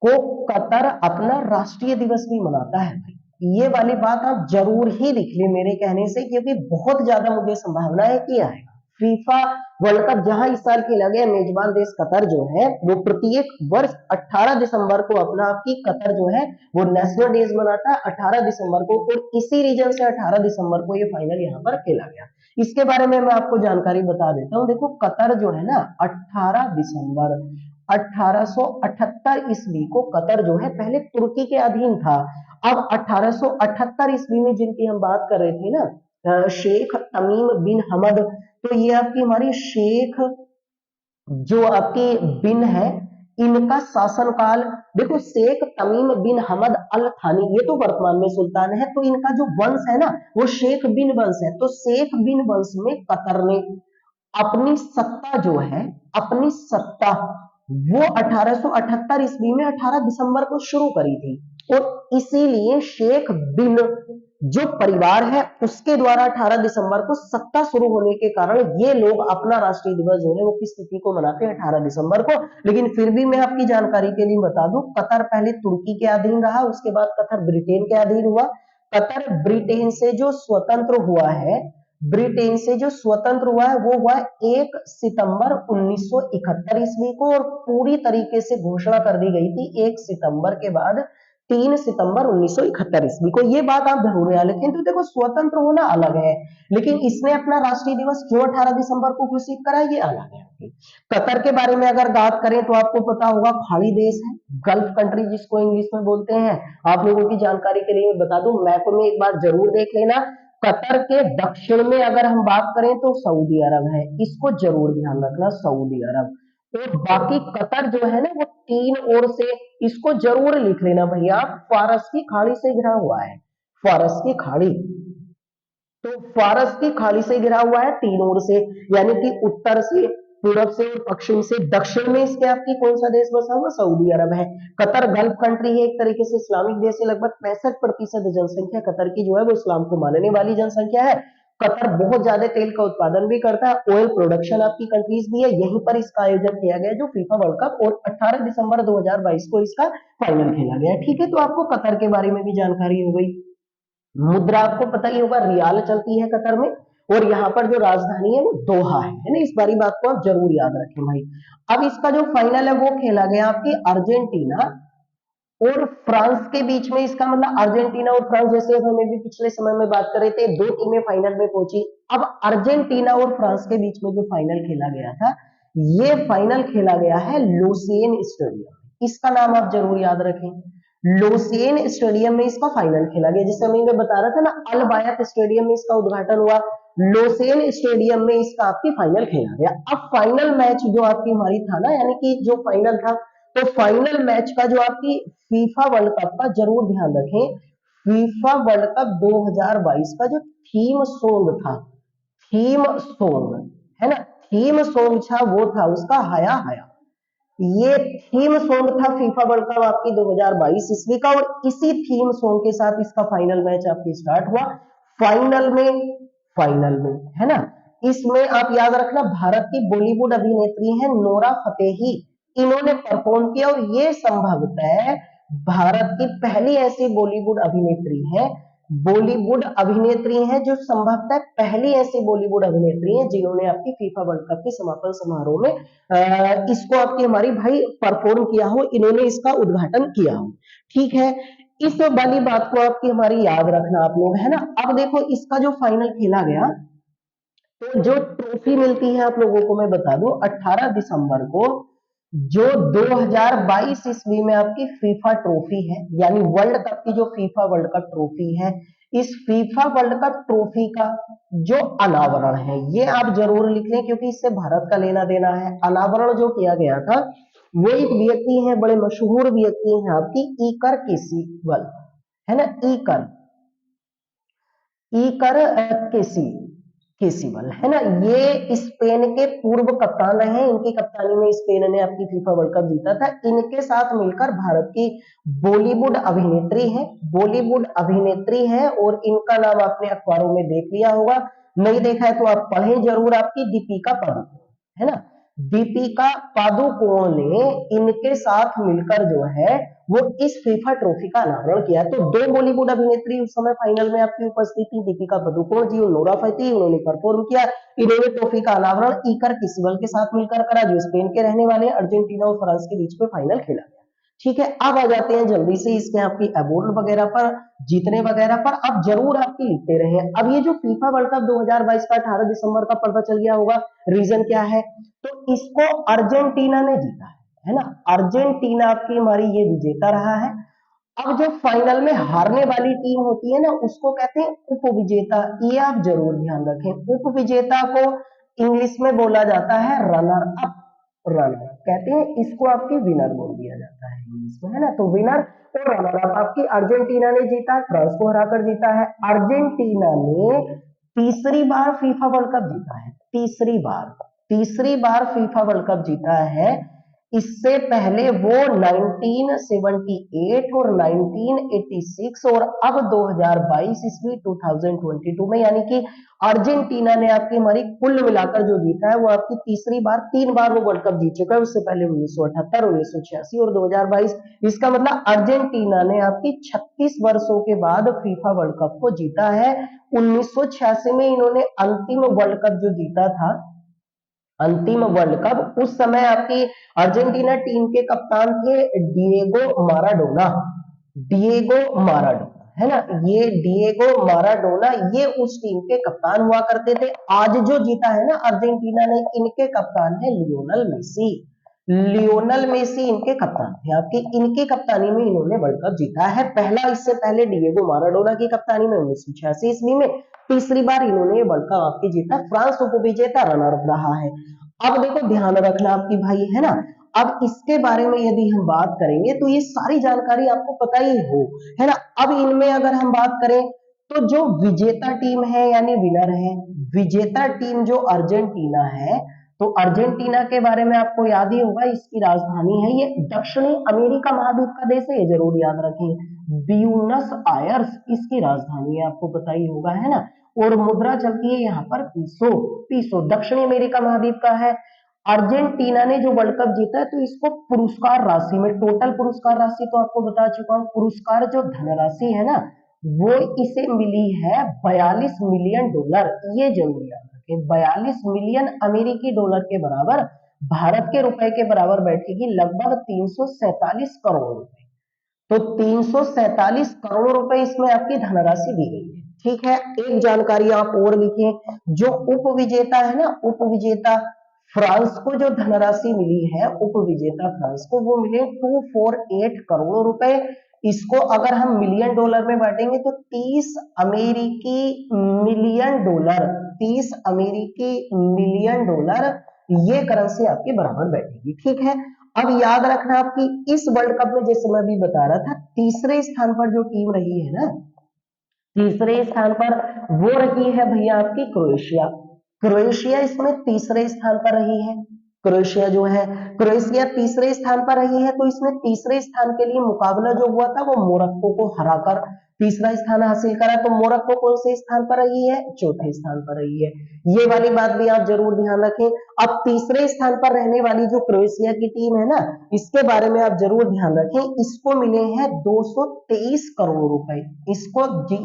को कतर अपना राष्ट्रीय दिवस भी मनाता है भाई। ये वाली बात आप जरूर ही लिख ले मेरे कहने से, क्योंकि बहुत ज्यादा मुझे संभावना है कि आएगा। फीफा वर्ल्ड कप जहां इस साल खेला गया, मेजबान देश कतर जो है, वो प्रत्येक वर्ष 18 दिसंबर को अपना, आपकी कतर जो है वो नेशनल डेज मनाता है 18 दिसंबर को। और इसी रीजन से 18 दिसंबर को ये फाइनल यहाँ पर खेला गया। इसके बारे में मैं आपको जानकारी बता देता हूँ। देखो कतर जो है ना, 18 दिसंबर 1878 ईस्वी को कतर जो है पहले तुर्की के अधीन था। अब 1878 ईस्वी में जिनकी हम बात कर रहे थे ना, शेख तमीम बिन हमद, तो ये आपकी हमारी शेख जो आपकी बिन है, इनका शासनकाल, देखो शेख तमीम बिन हमद अल थानी, ये तो वर्तमान में सुल्तान है, तो इनका जो वंश है ना, वो शेख बिन वंश है। तो शेख बिन वंश में कतर ने अपनी सत्ता जो है, अपनी सत्ता वो 1878 ईस्वी में 18 दिसंबर को शुरू करी थी। और इसीलिए शेख बिन जो परिवार है उसके द्वारा 18 दिसंबर को सत्ता शुरू होने के कारण ये लोग अपना राष्ट्रीय दिवस जो है वो किस तिथि को मनाते हैं? 18 दिसंबर को। लेकिन फिर भी मैं आपकी जानकारी के लिए बता दूं, कतर पहले तुर्की के अधीन रहा, उसके बाद कतर ब्रिटेन के अधीन हुआ। कतर ब्रिटेन से जो स्वतंत्र हुआ है, ब्रिटेन से जो स्वतंत्र हुआ है वो हुआ 1 सितंबर 1971 ईस्वी को। और पूरी तरीके से घोषणा कर दी गई थी 1 सितंबर के बाद 3 सितंबर 1971 ईस्वी को। ये बात आप जरूर याद रखें। तो देखो स्वतंत्र होना अलग है, लेकिन इसने अपना राष्ट्रीय दिवस क्यों 18 दिसंबर को घोषित करा, ये अलग है। कतर के बारे में अगर बात करें तो आपको पता होगा खाड़ी देश है, गल्फ कंट्री जिसको इंग्लिश में बोलते हैं। आप लोगों की जानकारी के लिए बता दूं, मैप में एक बार जरूर देख लेना, कतर के दक्षिण में अगर हम बात करें तो सऊदी अरब है, इसको जरूर ध्यान रखना, सऊदी अरब। और बाकी कतर जो है ना वो तीन ओर से, इसको जरूर लिख लेना भैया, फारस की खाड़ी से घिरा हुआ है, फारस की खाड़ी। तो फारस की खाड़ी से घिरा हुआ है तीन ओर से, यानी कि उत्तर से, पूरब से और पश्चिम से। दक्षिण में इसके आपकी कौन सा देश बसा हुआ? सऊदी अरब है। कतर गल्फ कंट्री है, एक तरीके से इस्लामिक देश है। लगभग 65% जनसंख्या कतर की जो है वो इस्लाम को मानने वाली जनसंख्या है। कतर बहुत ज्यादा तेल का उत्पादन भी करता है, ऑयल प्रोडक्शन आपकी कंट्रीज भी है। यहीं पर इसका आयोजन किया गया जो फीफा वर्ल्ड कप, और 18 दिसंबर 2022 को इसका फाइनल खेला गया। ठीक है, तो आपको कतर के बारे में भी जानकारी हो गई। मुद्रा आपको पता ही होगा, रियाल चलती है कतर में। और यहाँ पर जो राजधानी है वो दोहा है ना। इस बारी बात को आप जरूर याद रखें भाई। अब इसका जो फाइनल है वो खेला गया आपकी अर्जेंटीना और फ्रांस के बीच में। इसका मतलब अर्जेंटीना और फ्रांस, जैसे हमें भी पिछले समय में बात कर रहे थे, दो टीमें फाइनल में पहुंची। अब अर्जेंटीना और फ्रांस के बीच में जो फाइनल खेला गया था, ये फाइनल खेला गया है लुसेन स्टेडियम। इसका नाम आप जरूर याद रखें, लुसेन स्टेडियम में इसका फाइनल खेला गया। जिस समय मैं बता रहा था ना, अल बायत स्टेडियम में इसका उद्घाटन हुआ, लोसेल स्टेडियम में इसका आपकी फाइनल खेला गया। अब फाइनल मैच जो आपकी हमारी था ना, यानी कि जो फाइनल था, तो फाइनल मैच का जो आपकी फीफा वर्ल्ड कप का जरूर ध्यान रखें, फीफा वर्ल्ड कप 2022 का जो थीम सॉन्ग था, थीम सॉन्ग है ना, थीम सॉन्ग था वो था उसका हया हया। ये थीम सॉन्ग था फीफा वर्ल्ड कप आपकी 2022 ईस्वी का, और इसी थीम सॉन्ग के साथ इसका फाइनल मैच आपकी स्टार्ट हुआ। फाइनल में, फाइनल में है ना, इसमें आप याद रखना भारत की बॉलीवुड अभिनेत्री है नोरा फतेही, इन्होंने परफॉर्म किया, और ये संभवतः भारत की पहली ऐसी बॉलीवुड अभिनेत्री है, बॉलीवुड अभिनेत्री है जो संभवतः पहली ऐसी बॉलीवुड अभिनेत्री है जिन्होंने आपकी फीफा वर्ल्ड कप के समापन समारोह में इसको आपकी हमारी भाई परफॉर्म किया हो, इन्होंने इसका उद्घाटन किया हो। ठीक है, इस वाली बात को आपकी हमारी याद रखना आप लोग, है ना। अब देखो इसका जो फाइनल खेला गया, तो जो ट्रॉफी मिलती है आप लोगों को मैं बता दूं, 18 दिसंबर को जो 2022 ईस्वी में आपकी फीफा ट्रॉफी है, यानी वर्ल्ड कप की जो फीफा वर्ल्ड कप ट्रॉफी है, इस फीफा वर्ल्ड कप ट्रॉफी का जो अनावरण है, ये आप जरूर लिख लें क्योंकि इससे भारत का लेना देना है। अनावरण जो किया गया था वो एक व्यक्ति है, बड़े मशहूर व्यक्ति हैं आपकी इकर केसीवल, है ना, इकर इकर केसी केसीवल, है ना। ये स्पेन के पूर्व कप्तान रहे, इनकी कप्तानी में स्पेन ने आपकी फीफा वर्ल्ड कप जीता था। इनके साथ मिलकर भारत की बॉलीवुड अभिनेत्री है, बॉलीवुड अभिनेत्री है, और इनका नाम आपने अखबारों में देख लिया होगा, नहीं देखा है तो आप पढ़ें जरूर, आपकी दीपिका पादुकोण, है ना। दीपिका पादुकोण ने इनके साथ मिलकर जो है वो इस फीफा ट्रॉफी का अनावरण किया। तो दो बॉलीवुड अभिनेत्री उस समय फाइनल में आपकी उपस्थित थी, दीपिका पादुकोण जी और नोरा फतेही, उन्होंने परफॉर्म किया। इन्होंने ट्रॉफी का अनावरण इकर केसीवल के साथ मिलकर करा, जो स्पेन के रहने वाले अर्जेंटीना और फ्रांस के बीच में फाइनल खेला गया। ठीक है, अब आ जाते हैं जल्दी से इसके आपकी अवार्ड वगैरह पर, जीतने वगैरह पर, अब जरूर आपकी लिखते रहे। अब ये जो फीफा वर्ल्ड कप 2022 का 18 दिसंबर का पता चल गया होगा, रीजन क्या है, तो इसको अर्जेंटीना ने जीता है ना, अर्जेंटीना आपकी हमारी ये विजेता रहा है। अब जो फाइनल में हारने वाली टीम होती है ना, उसको कहते हैं उपविजेता, ये आप जरूर ध्यान रखें। उपविजेता को इंग्लिश में बोला जाता है रनर अप, रनर कहते हैं इसको, आपकी विनर बोल दिया जाता है इंग्लिश में, है ना। तो विनर और रनर अप आपकी अर्जेंटीना ने जीता, फ्रांस को हराकर जीता है। अर्जेंटीना ने तीसरी बार फीफा वर्ल्ड कप जीता है, तीसरी बार, तीसरी बार फीफा वर्ल्ड कप जीता है। इससे पहले वो 1978 और 1986 और अब 2022 ईस्वी 2022 में, यानी कि अर्जेंटीना ने आपकी हमारी कुल मिलाकर जो जीता है वो आपकी तीसरी बार, 3 बार वो वर्ल्ड कप जीत चुका है, उससे पहले 1978, 1986 और 2022। इसका मतलब अर्जेंटीना ने आपकी 36 वर्षों के बाद फीफा वर्ल्ड कप को जीता है। 1986 में इन्होंने अंतिम वर्ल्ड कप जो जीता था, अंतिम वर्ल्ड कप, उस समय आपकी अर्जेंटीना टीम के कप्तान थे डिएगो माराडोना, डिएगो माराडोना, है ना, ये डिएगो माराडोना, ये उस टीम के कप्तान हुआ करते थे। आज जो जीता है ना अर्जेंटीना ने, इनके कप्तान है लियोनल मेसी, लियोनल मेसी इनके कप्तान थे आपके, इनकी कप्तानी में इन्होंने वर्ल्ड कप जीता है। पहला इससे पहले डिएगो माराडोना की कप्तानी में 1986 ईस्वी में, तीसरी बार इन्होंने वर्ल्ड कप आपकी जीता। फ्रांस उपविजेता रनर अप रहा है। अब देखो ध्यान रखना आपकी भाई, है ना। अब इसके बारे में यदि हम बात करेंगे तो ये सारी जानकारी आपको पता ही हो, है ना। अब इनमें अगर हम बात करें तो जो विजेता टीम है यानी विनर है, विजेता टीम जो अर्जेंटीना है, तो अर्जेंटीना के बारे में आपको याद ही होगा, इसकी राजधानी है, ये दक्षिणी अमेरिका महाद्वीप का देश है, ये जरूर याद रखें, ब्यूनस आयर्स इसकी राजधानी है, आपको पता ही होगा, है ना। और मुद्रा चलती है यहाँ पर पीसो, पीसो दक्षिणी अमेरिका महाद्वीप का है। अर्जेंटीना ने जो वर्ल्ड कप जीता है तो इसको पुरस्कार राशि में, टोटल पुरस्कार राशि तो आपको बता चुका हूं, पुरस्कार जो धनराशि है ना वो इसे मिली है 42 मिलियन डॉलर, ये जरूर याद रखें, 42 मिलियन अमेरिकी डॉलर के बराबर, भारत के रुपए के बराबर बैठेगी लगभग 347 करोड़ रुपए। तो 347 करोड़ रुपए इसमें आपकी धनराशि दी गई है। ठीक है, एक जानकारी आप और लिखें, जो उपविजेता है ना, उपविजेता फ्रांस को जो धनराशि मिली है, उपविजेता फ्रांस को वो मिले 248 करोड़ रुपए। इसको अगर हम मिलियन डॉलर में बांटेंगे तो 30 अमेरिकी मिलियन डॉलर, 30 अमेरिकी मिलियन डॉलर ये करेंसी आपके बराबर बैठेगी। ठीक है, अब याद रखना आपकी इस वर्ल्ड कप में जैसे मैं अभी बता रहा था, तीसरे स्थान पर जो टीम रही है ना, तीसरे स्थान पर वो रही है भैया आपकी क्रोएशिया। क्रोएशिया इसमें तीसरे स्थान पर रही है। क्रोएशिया जो है, क्रोएशिया तीसरे स्थान पर रही है, तो इसमें तीसरे स्थान के लिए मुकाबला जो हुआ था वो मोरक्को को हराकर तीसरा स्थान हासिल करा। तो मोरक्को कौन से स्थान पर रही है? चौथे स्थान पर रही है। ये वाली बात भी आप जरूर ध्यान रखें। अब तीसरे स्थान पर रहने वाली जो क्रोएशिया की टीम है ना, इसके बारे में आप जरूर ध्यान रखें। इसको मिले हैं 223 करोड़ रुपए। इसको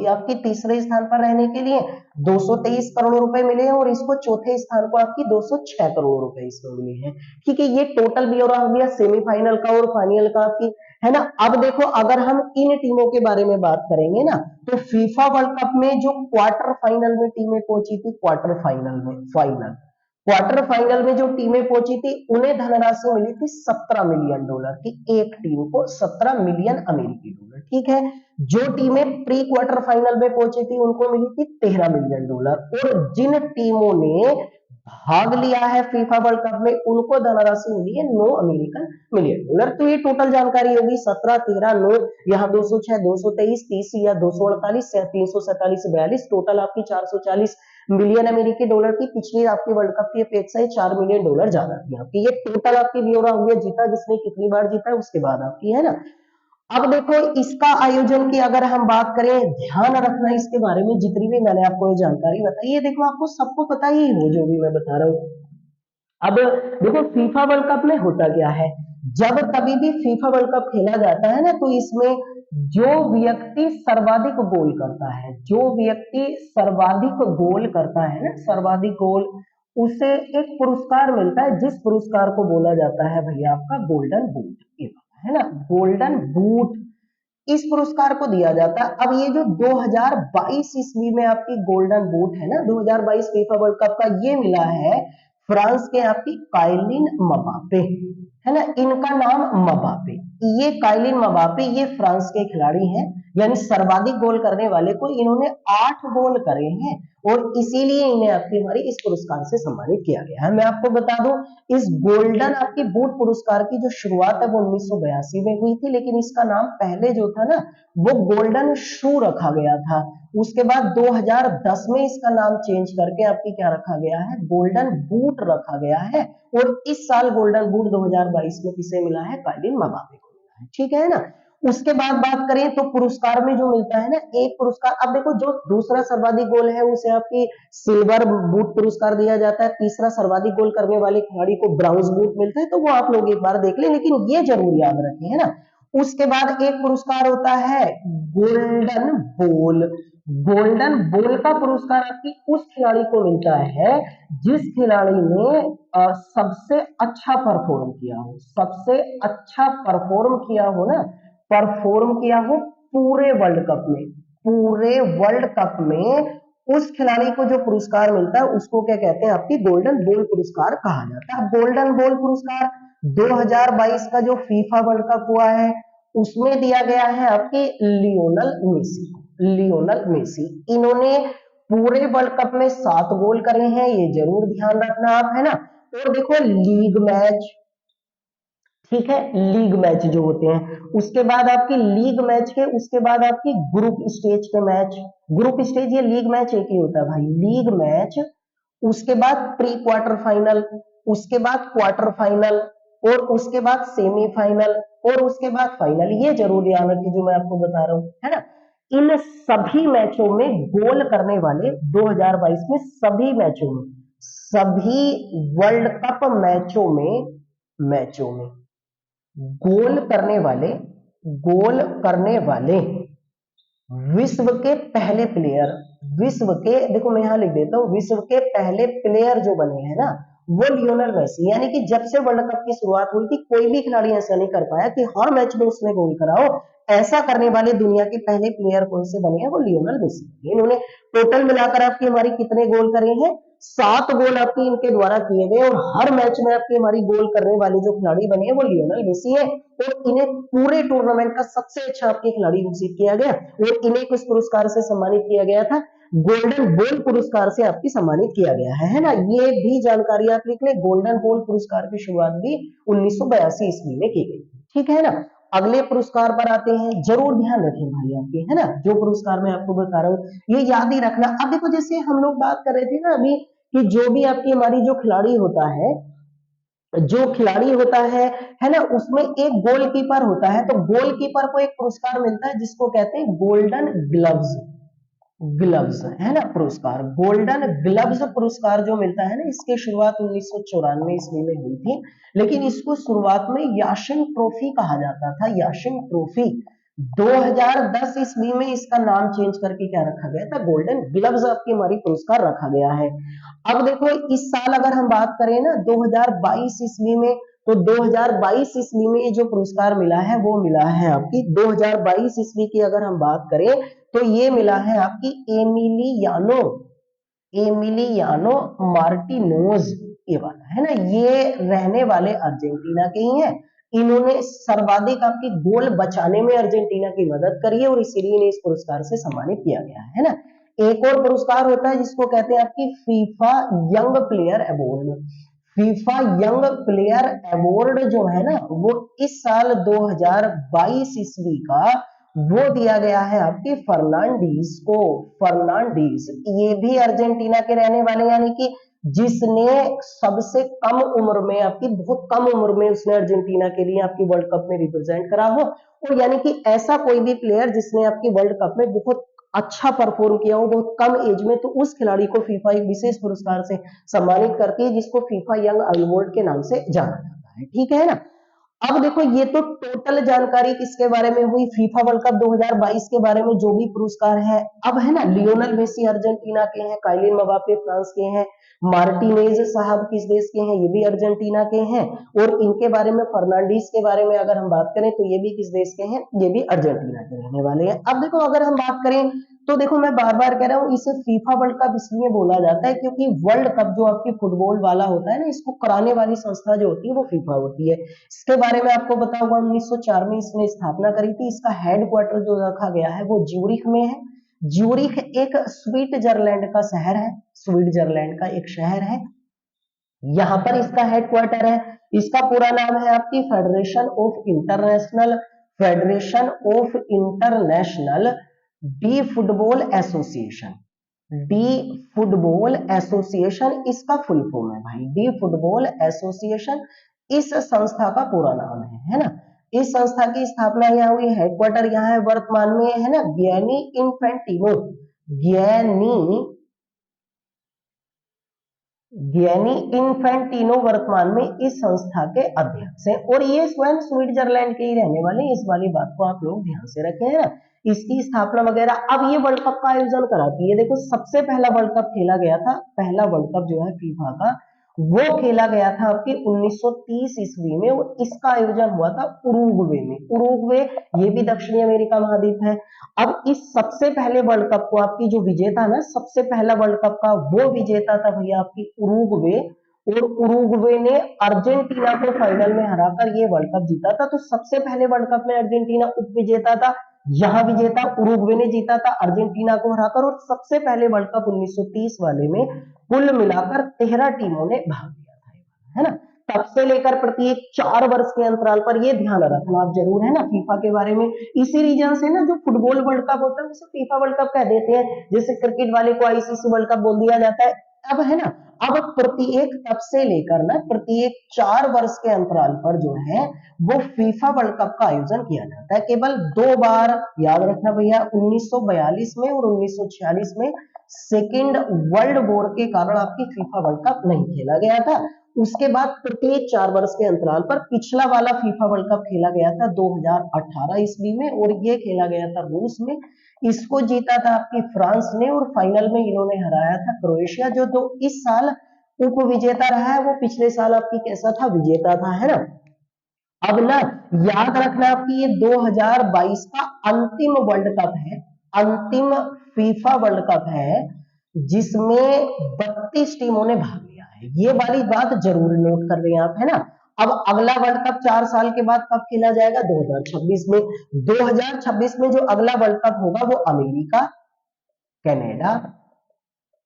आपकी तीसरे स्थान पर रहने के लिए 223 करोड़ रुपए मिले हैं, और इसको चौथे स्थान को आपकी 206 करोड़ रुपए इसको मिले हैं। ठीक है, ये टोटल ब्यौरा हो गया सेमीफाइनल का और फाइनल का आपकी, है ना। अब देखो, अगर हम इन टीमों के बारे में बात करेंगे ना, तो फीफा वर्ल्ड कप में जो क्वार्टर फाइनल में टीमें पहुंची थी, क्वार्टर फाइनल में जो टीमें पहुंची थी, उन्हें धनराशि मिली थी 17 मिलियन डॉलर की। एक टीम को 17 मिलियन अमेरिकी डॉलर। ठीक है, जो टीमें प्री क्वार्टर फाइनल में पहुंची थी उनको मिली थी 13 मिलियन डॉलर, और जिन टीमों ने भाग लिया है फीफा वर्ल्ड कप में, उनको धनराशि मिली है 9 अमेरिकन मिलियन डॉलर। तो ये टोटल जानकारी होगी 17, 13, 9, यहाँ 206, 223, 30 या 248, 347, 42, टोटल आपकी 440 मिलियन अमेरिकी डॉलर की। पिछली आपकी वर्ल्ड कप की अपेक्षा ही 4 मिलियन डॉलर ज्यादा थी आपकी। ये टोटल आपकी ब्यौरा हो गया, जीता जिसने कितनी बार जीता है उसके बाद आपकी, है ना। अब देखो, इसका आयोजन की अगर हम बात करें, ध्यान रखना इसके बारे में, जितनी भी मैंने आपको ये जानकारी बताई है, देखो आपको सबको पता ही हो जो भी मैं बता रहा हूँ। अब देखो, फीफा वर्ल्ड कप में होता क्या है, जब कभी भी फीफा वर्ल्ड कप खेला जाता है ना, तो इसमें जो व्यक्ति सर्वाधिक गोल करता है, जो व्यक्ति सर्वाधिक गोल करता है ना, सर्वाधिक गोल, उसे एक पुरस्कार मिलता है, जिस पुरस्कार को बोला जाता है भैया आपका गोल्डन बूट, है ना, गोल्डन बूट। इस पुरस्कार को दिया जाता है। अब ये जो 2022 ईस्वी में आपकी गोल्डन बूट है ना, 2022 फीफा वर्ल्ड कप का, ये मिला है फ्रांस के आपकी काइलिन मबापे, है ना, इनका नाम मबापे। ये काइलिन मबापे ये फ्रांस के खिलाड़ी हैं, यानी सर्वाधिक गोल करने वाले को इन्होंने 8 गोल करे हैं, और इसीलिए इन्हें आपकी हमारी इस पुरस्कार से सम्मानित किया गया है। मैं आपको बता दूं, इस गोल्डन आपकी बूट पुरस्कार की जो शुरुआत है वो 1982 में हुई थी, लेकिन इसका नाम पहले जो था ना, वो गोल्डन शू रखा गया था। उसके बाद 2010 में इसका नाम चेंज करके आपकी क्या रखा गया है, गोल्डन बूट रखा गया है। और इस साल गोल्डन बूट 2022 में किसे मिला है, काइलिन मबापे को मिला है। ठीक है ना। उसके बाद बात करें तो पुरस्कार में जो मिलता है ना, एक पुरस्कार, अब देखो, जो दूसरा सर्वाधिक गोल है उसे आपकी सिल्वर बूट पुरस्कार दिया जाता है, तीसरा सर्वाधिक गोल करने वाले खिलाड़ी को ब्राउन्ज बूट मिलता है, तो वो आप लोग एक बार देख लें, लेकिन ये जरूर याद रखें, है ना। उसके बाद एक पुरस्कार होता है गोल्डन बॉल। गोल्डन बॉल का पुरस्कार आपकी उस खिलाड़ी को मिलता है जिस खिलाड़ी ने सबसे अच्छा परफॉर्म किया हो, सबसे अच्छा परफॉर्म किया हो ना, परफॉर्म किया हो पूरे वर्ल्ड कप में, पूरे वर्ल्ड कप में उस खिलाड़ी को जो पुरस्कार मिलता है उसको क्या कहते हैं, आपकी गोल्डन बॉल पुरस्कार कहा जाता है। गोल्डन बॉल पुरस्कार 2022 का जो फीफा वर्ल्ड कप हुआ है उसमें दिया गया है आपके लियोनल मेसी को। लियोनल मेसी, इन्होंने पूरे वर्ल्ड कप में 7 गोल करे हैं, ये जरूर ध्यान रखना आप, है ना। और देखो, लीग मैच, ठीक है, लीग मैच जो होते हैं, उसके बाद आपकी लीग मैच के, उसके बाद आपकी ग्रुप स्टेज के मैच, ग्रुप स्टेज ये लीग मैच एक ही होता है भाई, लीग मैच, उसके बाद प्री क्वार्टर फाइनल, उसके बाद क्वार्टर फाइनल, और उसके बाद सेमीफाइनल, और उसके बाद फाइनल। ये जरूर याद रखिए जो मैं आपको बता रहा हूं, है ना। इन सभी मैचों में गोल करने वाले 2022 में सभी मैचों में, सभी वर्ल्ड कप मैचों में गोल करने वाले, गोल करने वाले विश्व के पहले प्लेयर, विश्व के, देखो मैं यहां लिख देता हूं, विश्व के पहले प्लेयर जो बने हैं ना, वो लियोनल मेसी। यानी कि जब से वर्ल्ड कप की शुरुआत हुई थी कोई भी खिलाड़ी ऐसा नहीं कर पाया कि हर मैच में उसने गोल कराओ। ऐसा करने वाले दुनिया के पहले प्लेयर कौन से बने हैं, वो लियोनल मेसी। इन्होंने टोटल मिलाकर आपकी हमारी कितने गोल करे हैं, 7 गोल आपकी इनके द्वारा किए गए, और हर मैच में आपकी हमारी गोल करने वाले जो खिलाड़ी बने हैं वो लियोनल मेसी है। और इन्हें पूरे टूर्नामेंट का सबसे अच्छा आपके खिलाड़ी घोषित किया गया, और इन्हें किस पुरस्कार से सम्मानित किया गया था, गोल्डन बॉल पुरस्कार से आपकी सम्मानित किया गया है ना। ये भी जानकारी आप लिख ले, गोल्डन बॉल पुरस्कार की शुरुआत भी 1982 ईस्वी में की गई थी, ठीक है ना। अगले पुरस्कार पर आते हैं, जरूर ध्यान रखें भाई आपके, है ना, जो पुरस्कार मैं आपको बता रहा हूँ ये याद ही रखना। अब देखो जैसे हम लोग बात कर रहे थे ना अभी कि जो भी आपकी हमारी जो खिलाड़ी होता है, जो खिलाड़ी होता है ना, उसमें एक गोलकीपर होता है, तो गोलकीपर को एक पुरस्कार मिलता है जिसको कहते हैं गोल्डन ग्लव्स, ग्लव्स है ना पुरस्कार। गोल्डन ग्लव्स पुरस्कार जो मिलता है ना, इसकी शुरुआत 1994 ईस्वी में हुई थी, लेकिन इसको शुरुआत में याशिन ट्रॉफी कहा जाता था, याशिन ट्रॉफी। 2010 ईस्वी में इसका नाम चेंज करके क्या रखा गया था, गोल्डन ग्लव्स आपकी हमारी पुरस्कार रखा गया है। अब देखो इस साल अगर हम बात करें ना 2022 ईस्वी में, तो 2022 ईस्वी में जो पुरस्कार मिला है वो मिला है आपकी 2022 ईस्वी की अगर हम बात करें तो ये मिला है आपकी एमिलियानो, एमिलियानो मार्टिनोज, ये वाला है ना, ये रहने वाले अर्जेंटीना के ही हैं। इन्होंने सर्वाधिक आपकी गोल बचाने में अर्जेंटीना की मदद करी है और इसीलिए इन्हें इस पुरस्कार से सम्मानित किया गया है ना। एक और पुरस्कार होता है जिसको कहते हैं आपकी FIFA young player award. FIFA young player award जो है ना वो इस साल 2022 ईस्वी का वो दिया गया है आपकी फर्नांडीज को, फर्नांडीज ये भी अर्जेंटीना के रहने वाले, यानी कि जिसने सबसे कम उम्र में आपकी, बहुत कम उम्र में उसने अर्जेंटीना के लिए आपकी वर्ल्ड कप में रिप्रेजेंट करा हो, और यानी कि ऐसा कोई भी प्लेयर जिसने आपकी वर्ल्ड कप में बहुत अच्छा परफॉर्म किया हो बहुत कम एज में, तो उस खिलाड़ी को फीफा एक विशेष पुरस्कार से सम्मानित करती है जिसको फीफा यंग अवार्ड के नाम से जाना जाता है, ठीक है ना। अब देखो ये तो टोटल जानकारी किसके बारे में हुई, फीफा वर्ल्ड कप 2022 के बारे में जो भी पुरस्कार है। अब है ना लियोनेल मेसी अर्जेंटीना के हैं, काइलिन मबाप्पे फ्रांस के हैं, मार्टिनेज साहब किस देश के हैं, ये भी अर्जेंटीना के हैं, और इनके बारे में फर्नांडीज के बारे में अगर हम बात करें तो ये भी किस देश के हैं, ये भी अर्जेंटीना के रहने वाले हैं। अब देखो अगर हम बात करें तो देखो मैं बार बार कह रहा हूँ इसे फीफा वर्ल्ड कप इसलिए बोला जाता है क्योंकि वर्ल्ड कप जो आपकी फुटबॉल वाला होता है ना, इसको कराने वाली संस्था जो होती है वो फीफा होती है। इसके बारे में आपको पता होगा 1904 में इसने स्थापना करी थी। इसका हेडक्वार्टर जो रखा गया है वो ज्यूरिख में है। ज्यूरिख एक स्विट्जरलैंड का शहर है, स्विट्जरलैंड का एक शहर है, यहां पर इसका हेडक्वार्टर है। इसका पूरा नाम है आपकी federation of international, federation of international D football association, D football association इसका फुल फॉर्म है भाई, डी फुटबॉल एसोसिएशन इस संस्था का पूरा नाम है ना। इस संस्था की स्थापना यहाँ हुई, हेडक्वार्टर यहाँ है, वर्तमान में है ना गियानी इन्फेंटिनो, गियानी गियानी इन्फेंटिनो वर्तमान में इस संस्था के अध्यक्ष हैं और ये स्वयं स्विट्जरलैंड के ही रहने वाले हैं। इस वाली बात को आप लोग ध्यान से रखें है ना, इसकी स्थापना वगैरह। अब ये वर्ल्ड कप का आयोजन कराती है, देखो सबसे पहला वर्ल्ड कप खेला गया था, पहला वर्ल्ड कप जो है फीफा का वो खेला गया था आपकी 1930 ईस्वी में, और इसका आयोजन हुआ था उरुग्वे में। उरुग्वे ये भी दक्षिणी अमेरिका महाद्वीप है। अब इस सबसे पहले वर्ल्ड कप को आपकी जो विजेता ना, सबसे पहला वर्ल्ड कप का वो विजेता था भैया आपकी उरुग्वे, और उरुग्वे ने अर्जेंटीना को फाइनल में हराकर ये वर्ल्ड कप जीता था। तो सबसे पहले वर्ल्ड कप में अर्जेंटीना उप विजेता था, यहाँ विजेता उरुग्वे ने जीता था अर्जेंटीना को हराकर, और सबसे पहले वर्ल्ड कप 1930 वाले में कुल मिलाकर 13 टीमों ने भाग लिया था, है ना। तब से लेकर प्रत्येक 4 वर्ष के अंतराल पर ये ध्यान रखना आप जरूर, है ना, फीफा के बारे में। इसी रीजन से ना जो फुटबॉल वर्ल्ड कप होता है उसे फीफा वर्ल्ड कप कह देते हैं, जैसे क्रिकेट वाले को आईसीसी वर्ल्ड कप बोल दिया जाता है। अब है ना, अब प्रत्येक तब से लेकर ना प्रत्येक 4 वर्ष के अंतराल पर जो है वो फीफा वर्ल्ड कप का आयोजन किया जाता है। केवल 2 बार याद रखना भैया, 1942 में और 1946 में सेकेंड वर्ल्ड वॉर के कारण आपकी फीफा वर्ल्ड कप नहीं खेला गया था। उसके बाद प्रत्येक 4 वर्ष के अंतराल पर पिछला वाला फीफा वर्ल्ड कप खेला गया था 2018 ईस्वी में, और ये खेला गया था रूस में। इसको जीता था आपकी फ्रांस ने, और फाइनल में इन्होंने हराया था क्रोएशिया, जो तो इस साल उप विजेता रहा है, वो पिछले साल आपकी कैसा था, विजेता था, है ना। अब ना याद रखना आपकी ये 2022 का अंतिम वर्ल्ड कप है, अंतिम फीफा वर्ल्ड कप है जिसमें 32 टीमों ने भाग लिया है। ये वाली बात जरूर नोट कर लें आप, है ना। अब अगला वर्ल्ड कप 4 साल के बाद कब खेला जाएगा, 2026 में। 2026 में जो अगला वर्ल्ड कप होगा वो अमेरिका, कनाडा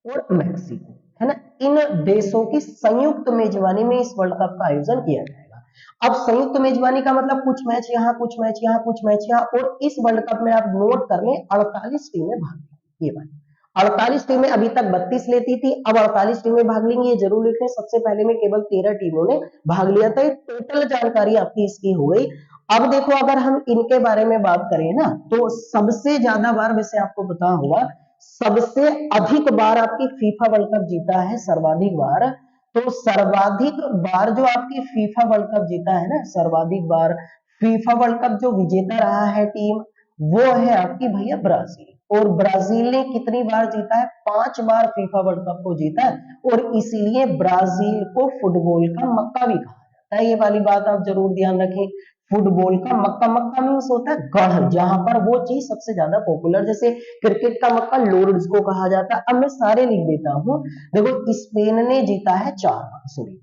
और मैक्सिको, है ना। इन देशों की संयुक्त मेजबानी में इस वर्ल्ड कप का आयोजन किया जाएगा। अब संयुक्त मेजबानी का मतलब कुछ मैच यहाँ, कुछ मैच यहाँ, कुछ मैच यहाँ, और इस वर्ल्ड कप में आप नोट कर लें 48 टीमें भाग लेंगी। ये बात 48 टीमें, अभी तक 32 लेती थी, अब 48 टीमें भाग लेंगी, ये जरूर लिखें। सबसे पहले में केवल 13 टीमों ने भाग लिया था। टोटल जानकारी आपकी इसकी हो गई। अब देखो, अगर हम इनके बारे में बात करें ना, तो सबसे ज्यादा बार, वैसे आपको पता होगा, सबसे अधिक बार आपकी फीफा वर्ल्ड कप जीता है, सर्वाधिक बार। तो सर्वाधिक बार जो आपकी फीफा वर्ल्ड कप जीता है ना, सर्वाधिक बार फीफा वर्ल्ड कप जो विजेता रहा है टीम, वो है आपकी भैया ब्राजील। और ब्राजील ने कितनी बार जीता है? 5 बार फीफा वर्ल्ड कप को जीता है, और इसीलिए ब्राजील को फुटबॉल का मक्का भी कहा जाता है। ये वाली बात आप जरूर ध्यान रखें। फुटबॉल का मक्का, मक्का मीन्स होता है गढ़, जहां पर वो चीज सबसे ज्यादा पॉपुलर, जैसे क्रिकेट का मक्का लोर्ड्स को कहा जाता है। अब मैं सारे लिख देता हूं। देखो, स्पेन ने जीता है 4 बार, सॉरी,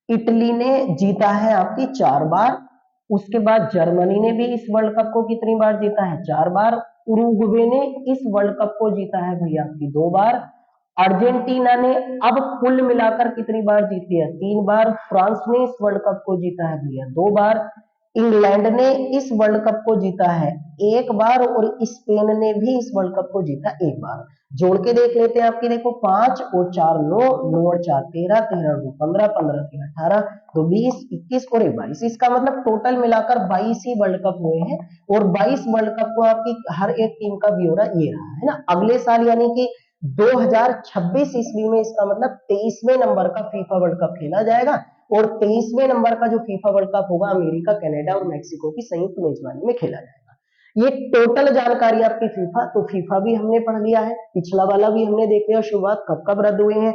इटली ने जीता है आपकी 4 बार। उसके बाद जर्मनी ने भी इस वर्ल्ड कप को कितनी बार जीता है? 4 बार। उरुग्वे ने इस वर्ल्ड कप को जीता है भैया आपकी 2 बार। अर्जेंटीना ने अब कुल मिलाकर कितनी बार जीती है? 3 बार। फ्रांस ने इस वर्ल्ड कप को जीता है भैया 2 बार। इंग्लैंड ने इस वर्ल्ड कप को जीता है 1 बार, और स्पेन ने भी इस वर्ल्ड कप को जीता 1 बार। जोड़ के देख लेते हैं आपकी, देखो 5 और 4 9, 9 और 4 13, 13 और 2 15, 15 3 18, 2 20, 21 और 1 22। इसका मतलब टोटल मिलाकर 22 ही वर्ल्ड कप हुए हैं। और 22 वर्ल्ड कप को आपकी हर एक टीम का ब्यौरा ये रहा है ना। अगले साल यानी कि 2026 ईस्वी में, इसका मतलब 23वें नंबर का फीफा वर्ल्ड कप खेला जाएगा। और 23वें नंबर का जो फीफा वर्ल्ड कप होगा, अमेरिका, कनाडा और मैक्सिको की संयुक्त मेजबानी में खेला जाएगा। ये टोटल जानकारी आपकी फीफा, तो फीफा भी हमने पढ़ लिया है, पिछला वाला भी हमने देख लिया, शुरुआत कब कब रद्द हुए हैं।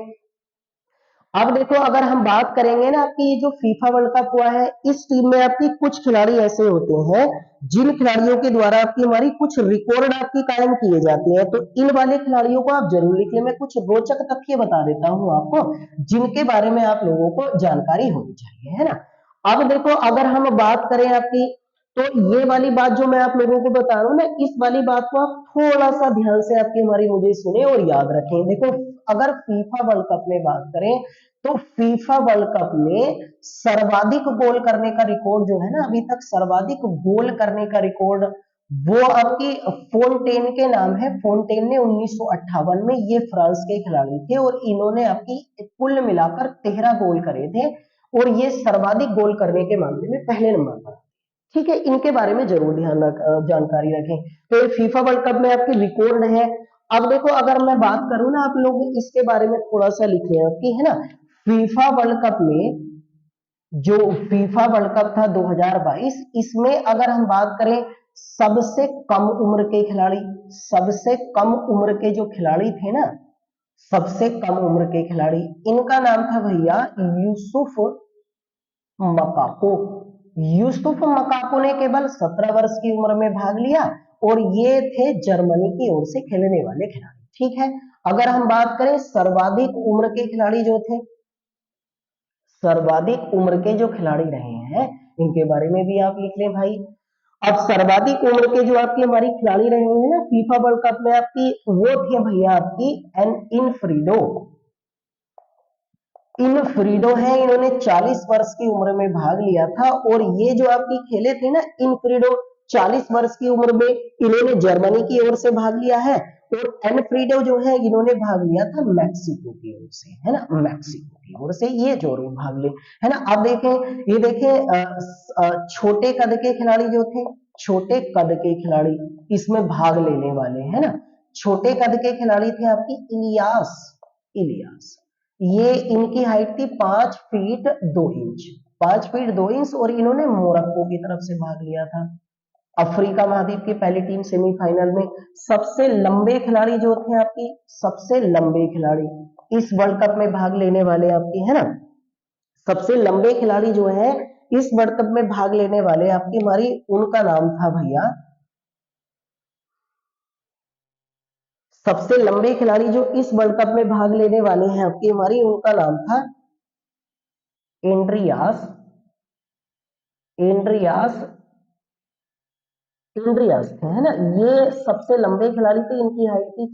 अब देखो, अगर हम बात करेंगे ना आपकी, जो फीफा वर्ल्ड कप हुआ है, इस टीम में आपकी कुछ खिलाड़ी ऐसे होते हैं जिन खिलाड़ियों के द्वारा आपकी हमारी कुछ रिकॉर्ड आपकी कायम किए जाते हैं। तो इन वाले खिलाड़ियों को आप जरूर लिख लें। मैं कुछ रोचक तथ्य बता देता हूं आपको, जिनके बारे में आप लोगों को जानकारी होनी चाहिए, है ना। अब देखो, अगर हम बात करें आपकी, तो ये वाली बात जो मैं आप लोगों को बता रहा हूं ना, इस वाली बात को आप थोड़ा सा ध्यान से आपकी हमारी मुझे सुने और याद रखें। देखो, अगर फीफा वर्ल्ड कप में बात करें, तो फीफा वर्ल्ड कप में सर्वाधिक गोल करने का रिकॉर्ड जो है ना, अभी तक सर्वाधिक गोल करने का रिकॉर्ड वो आपकी फोंटेन के नाम है। फोंटेन ने 1958 में, ये फ्रांस के खिलाड़ी थे, और इन्होंने आपकी कुल मिलाकर 13 गोल करे थे, और ये सर्वाधिक गोल करने के मामले में पहले नंबर पर। ठीक है, इनके बारे में जरूर जानकारी रखें। तो ये फीफा वर्ल्ड कप में आपकी रिकॉर्ड है। अब देखो, अगर मैं बात करूं ना, आप लोग इसके बारे में थोड़ा सा लिखे आपकी, है ना। फीफा वर्ल्ड कप में, जो फीफा वर्ल्ड कप था 2022, इसमें अगर हम बात करें, सबसे कम उम्र के खिलाड़ी, सबसे कम उम्र के जो खिलाड़ी थे ना, सबसे कम उम्र के खिलाड़ी, इनका नाम था भैया यूसुफ मकाको। यूसुफ मकाको ने केवल 17 वर्ष की उम्र में भाग लिया, और ये थे जर्मनी की ओर से खेलने वाले खिलाड़ी। ठीक है, अगर हम बात करें सर्वाधिक उम्र के खिलाड़ी जो थे, सर्वाधिक उम्र के जो खिलाड़ी रहे हैं, इनके बारे में भी आप लिख लें भाई। अब सर्वाधिक उम्र के जो आपके हमारी खिलाड़ी रहे हैं ना फीफा वर्ल्ड कप में आपकी, वो थे भैया आपकी एन इनफ्रीडो। इनफ्रीडो है, इन्होंने 40 वर्ष की उम्र में भाग लिया था, और ये जो आपकी खेले थे ना इनफ्रीडो, 40 वर्ष की उम्र में इन्होंने जर्मनी की ओर से भाग लिया है। और एनफ्रीडो जो है, इन्होंने भाग लिया था मैक्सिको की ओर से, है ना, मैक्सिको की ओर से ये जरूर भाग ले, है ना। अब देखें, ये देखें, छोटे कद के खिलाड़ी जो थे, छोटे कद के खिलाड़ी इसमें भाग लेने वाले, है ना। छोटे कद के खिलाड़ी थे आपकी इलियास, इलियास, ये इनकी हाइट थी 5 फीट 2 इंच, 5 फीट 2 इंच, और इन्होंने मोरक्को की तरफ से भाग लिया था। अफ्रीका महाद्वीप की पहली टीम सेमीफाइनल में। सबसे लंबे खिलाड़ी जो थे आपकी, सबसे लंबे खिलाड़ी इस वर्ल्ड कप में भाग लेने वाले आपकी, है ना, सबसे लंबे खिलाड़ी जो है इस वर्ल्ड कप में भाग लेने वाले आपकी हमारी, उनका नाम था भैया, सबसे लंबे खिलाड़ी जो इस वर्ल्ड कप में भाग लेने वाले हैं आपकी हमारी, उनका नाम था एंड्रियास, एंड्रियास एंड्रियास थे, है ना, ये सबसे लंबे खिलाड़ी थे। इनकी हाइट थी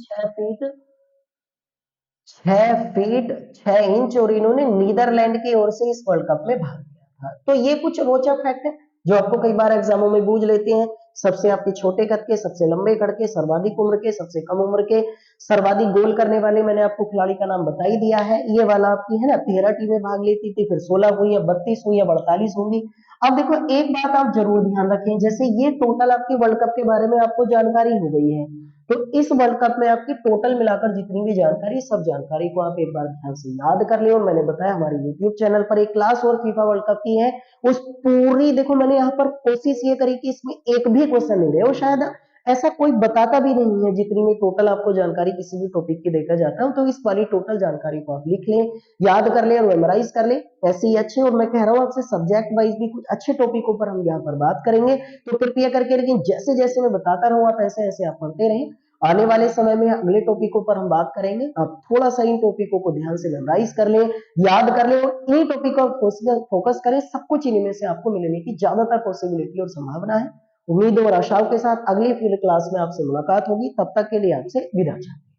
6 फीट 6 इंच और इन्होंने नीदरलैंड की ओर से इस वर्ल्ड कप में भाग लिया था। तो ये कुछ रोचक फैक्ट है जो आपको कई बार एग्जामों में पूछ लेते हैं। सबसे आपके छोटे कद के, सबसे लंबे कद के, सर्वाधिक उम्र के, सबसे कम उम्र के, सर्वाधिक गोल करने वाले, मैंने आपको खिलाड़ी का नाम बता ही दिया है। ये वाला आपकी है ना 13 टीमें भाग लेती थी, फिर 16 हुई या 32 हुई या 48 होंगी। अब देखो एक बात आप जरूर ध्यान रखें, जैसे ये टोटल आपके वर्ल्ड कप के बारे में आपको जानकारी हो गई है, तो इस वर्ल्ड कप में आपकी टोटल मिलाकर जितनी भी जानकारी, सब जानकारी को आप एक बार ध्यान से याद कर ले। और मैंने बताया हमारे यूट्यूब चैनल पर एक क्लास और फीफा वर्ल्ड कप की है, उस पूरी देखो मैंने यहाँ पर कोशिश ये करी कि इसमें एक भी क्वेश्चन नहीं रहे, और शायद ऐसा कोई बताता भी नहीं है जितनी में टोटल आपको जानकारी किसी भी टॉपिक की देखा जाता है। तो इस वाली टोटल जानकारी को आप लिख लें, याद कर ले और मेमोराइज कर ले, ऐसे ही अच्छे। और मैं कह रहा हूँ आपसे सब्जेक्ट वाइज भी कुछ अच्छे टॉपिकों पर हम यहाँ पर बात करेंगे, तो कृपया करके, लेकिन जैसे जैसे मैं बताता रहूँ आप ऐसे ऐसे आप पढ़ते रहें। आने वाले समय में अगले टॉपिकों पर हम बात करेंगे, आप थोड़ा सा इन टॉपिकों को ध्यान से मेमोराइज कर ले, याद कर ले और इन्हीं टॉपिक पर फोकस करें। सब कुछ इन्हीं में से आपको मिलने की ज्यादातर पॉसिबिलिटी और संभावना है। उम्मीद और आशाओं के साथ अगली फिर क्लास में आपसे मुलाकात होगी, तब तक के लिए आपसे विदा चाहते हैं।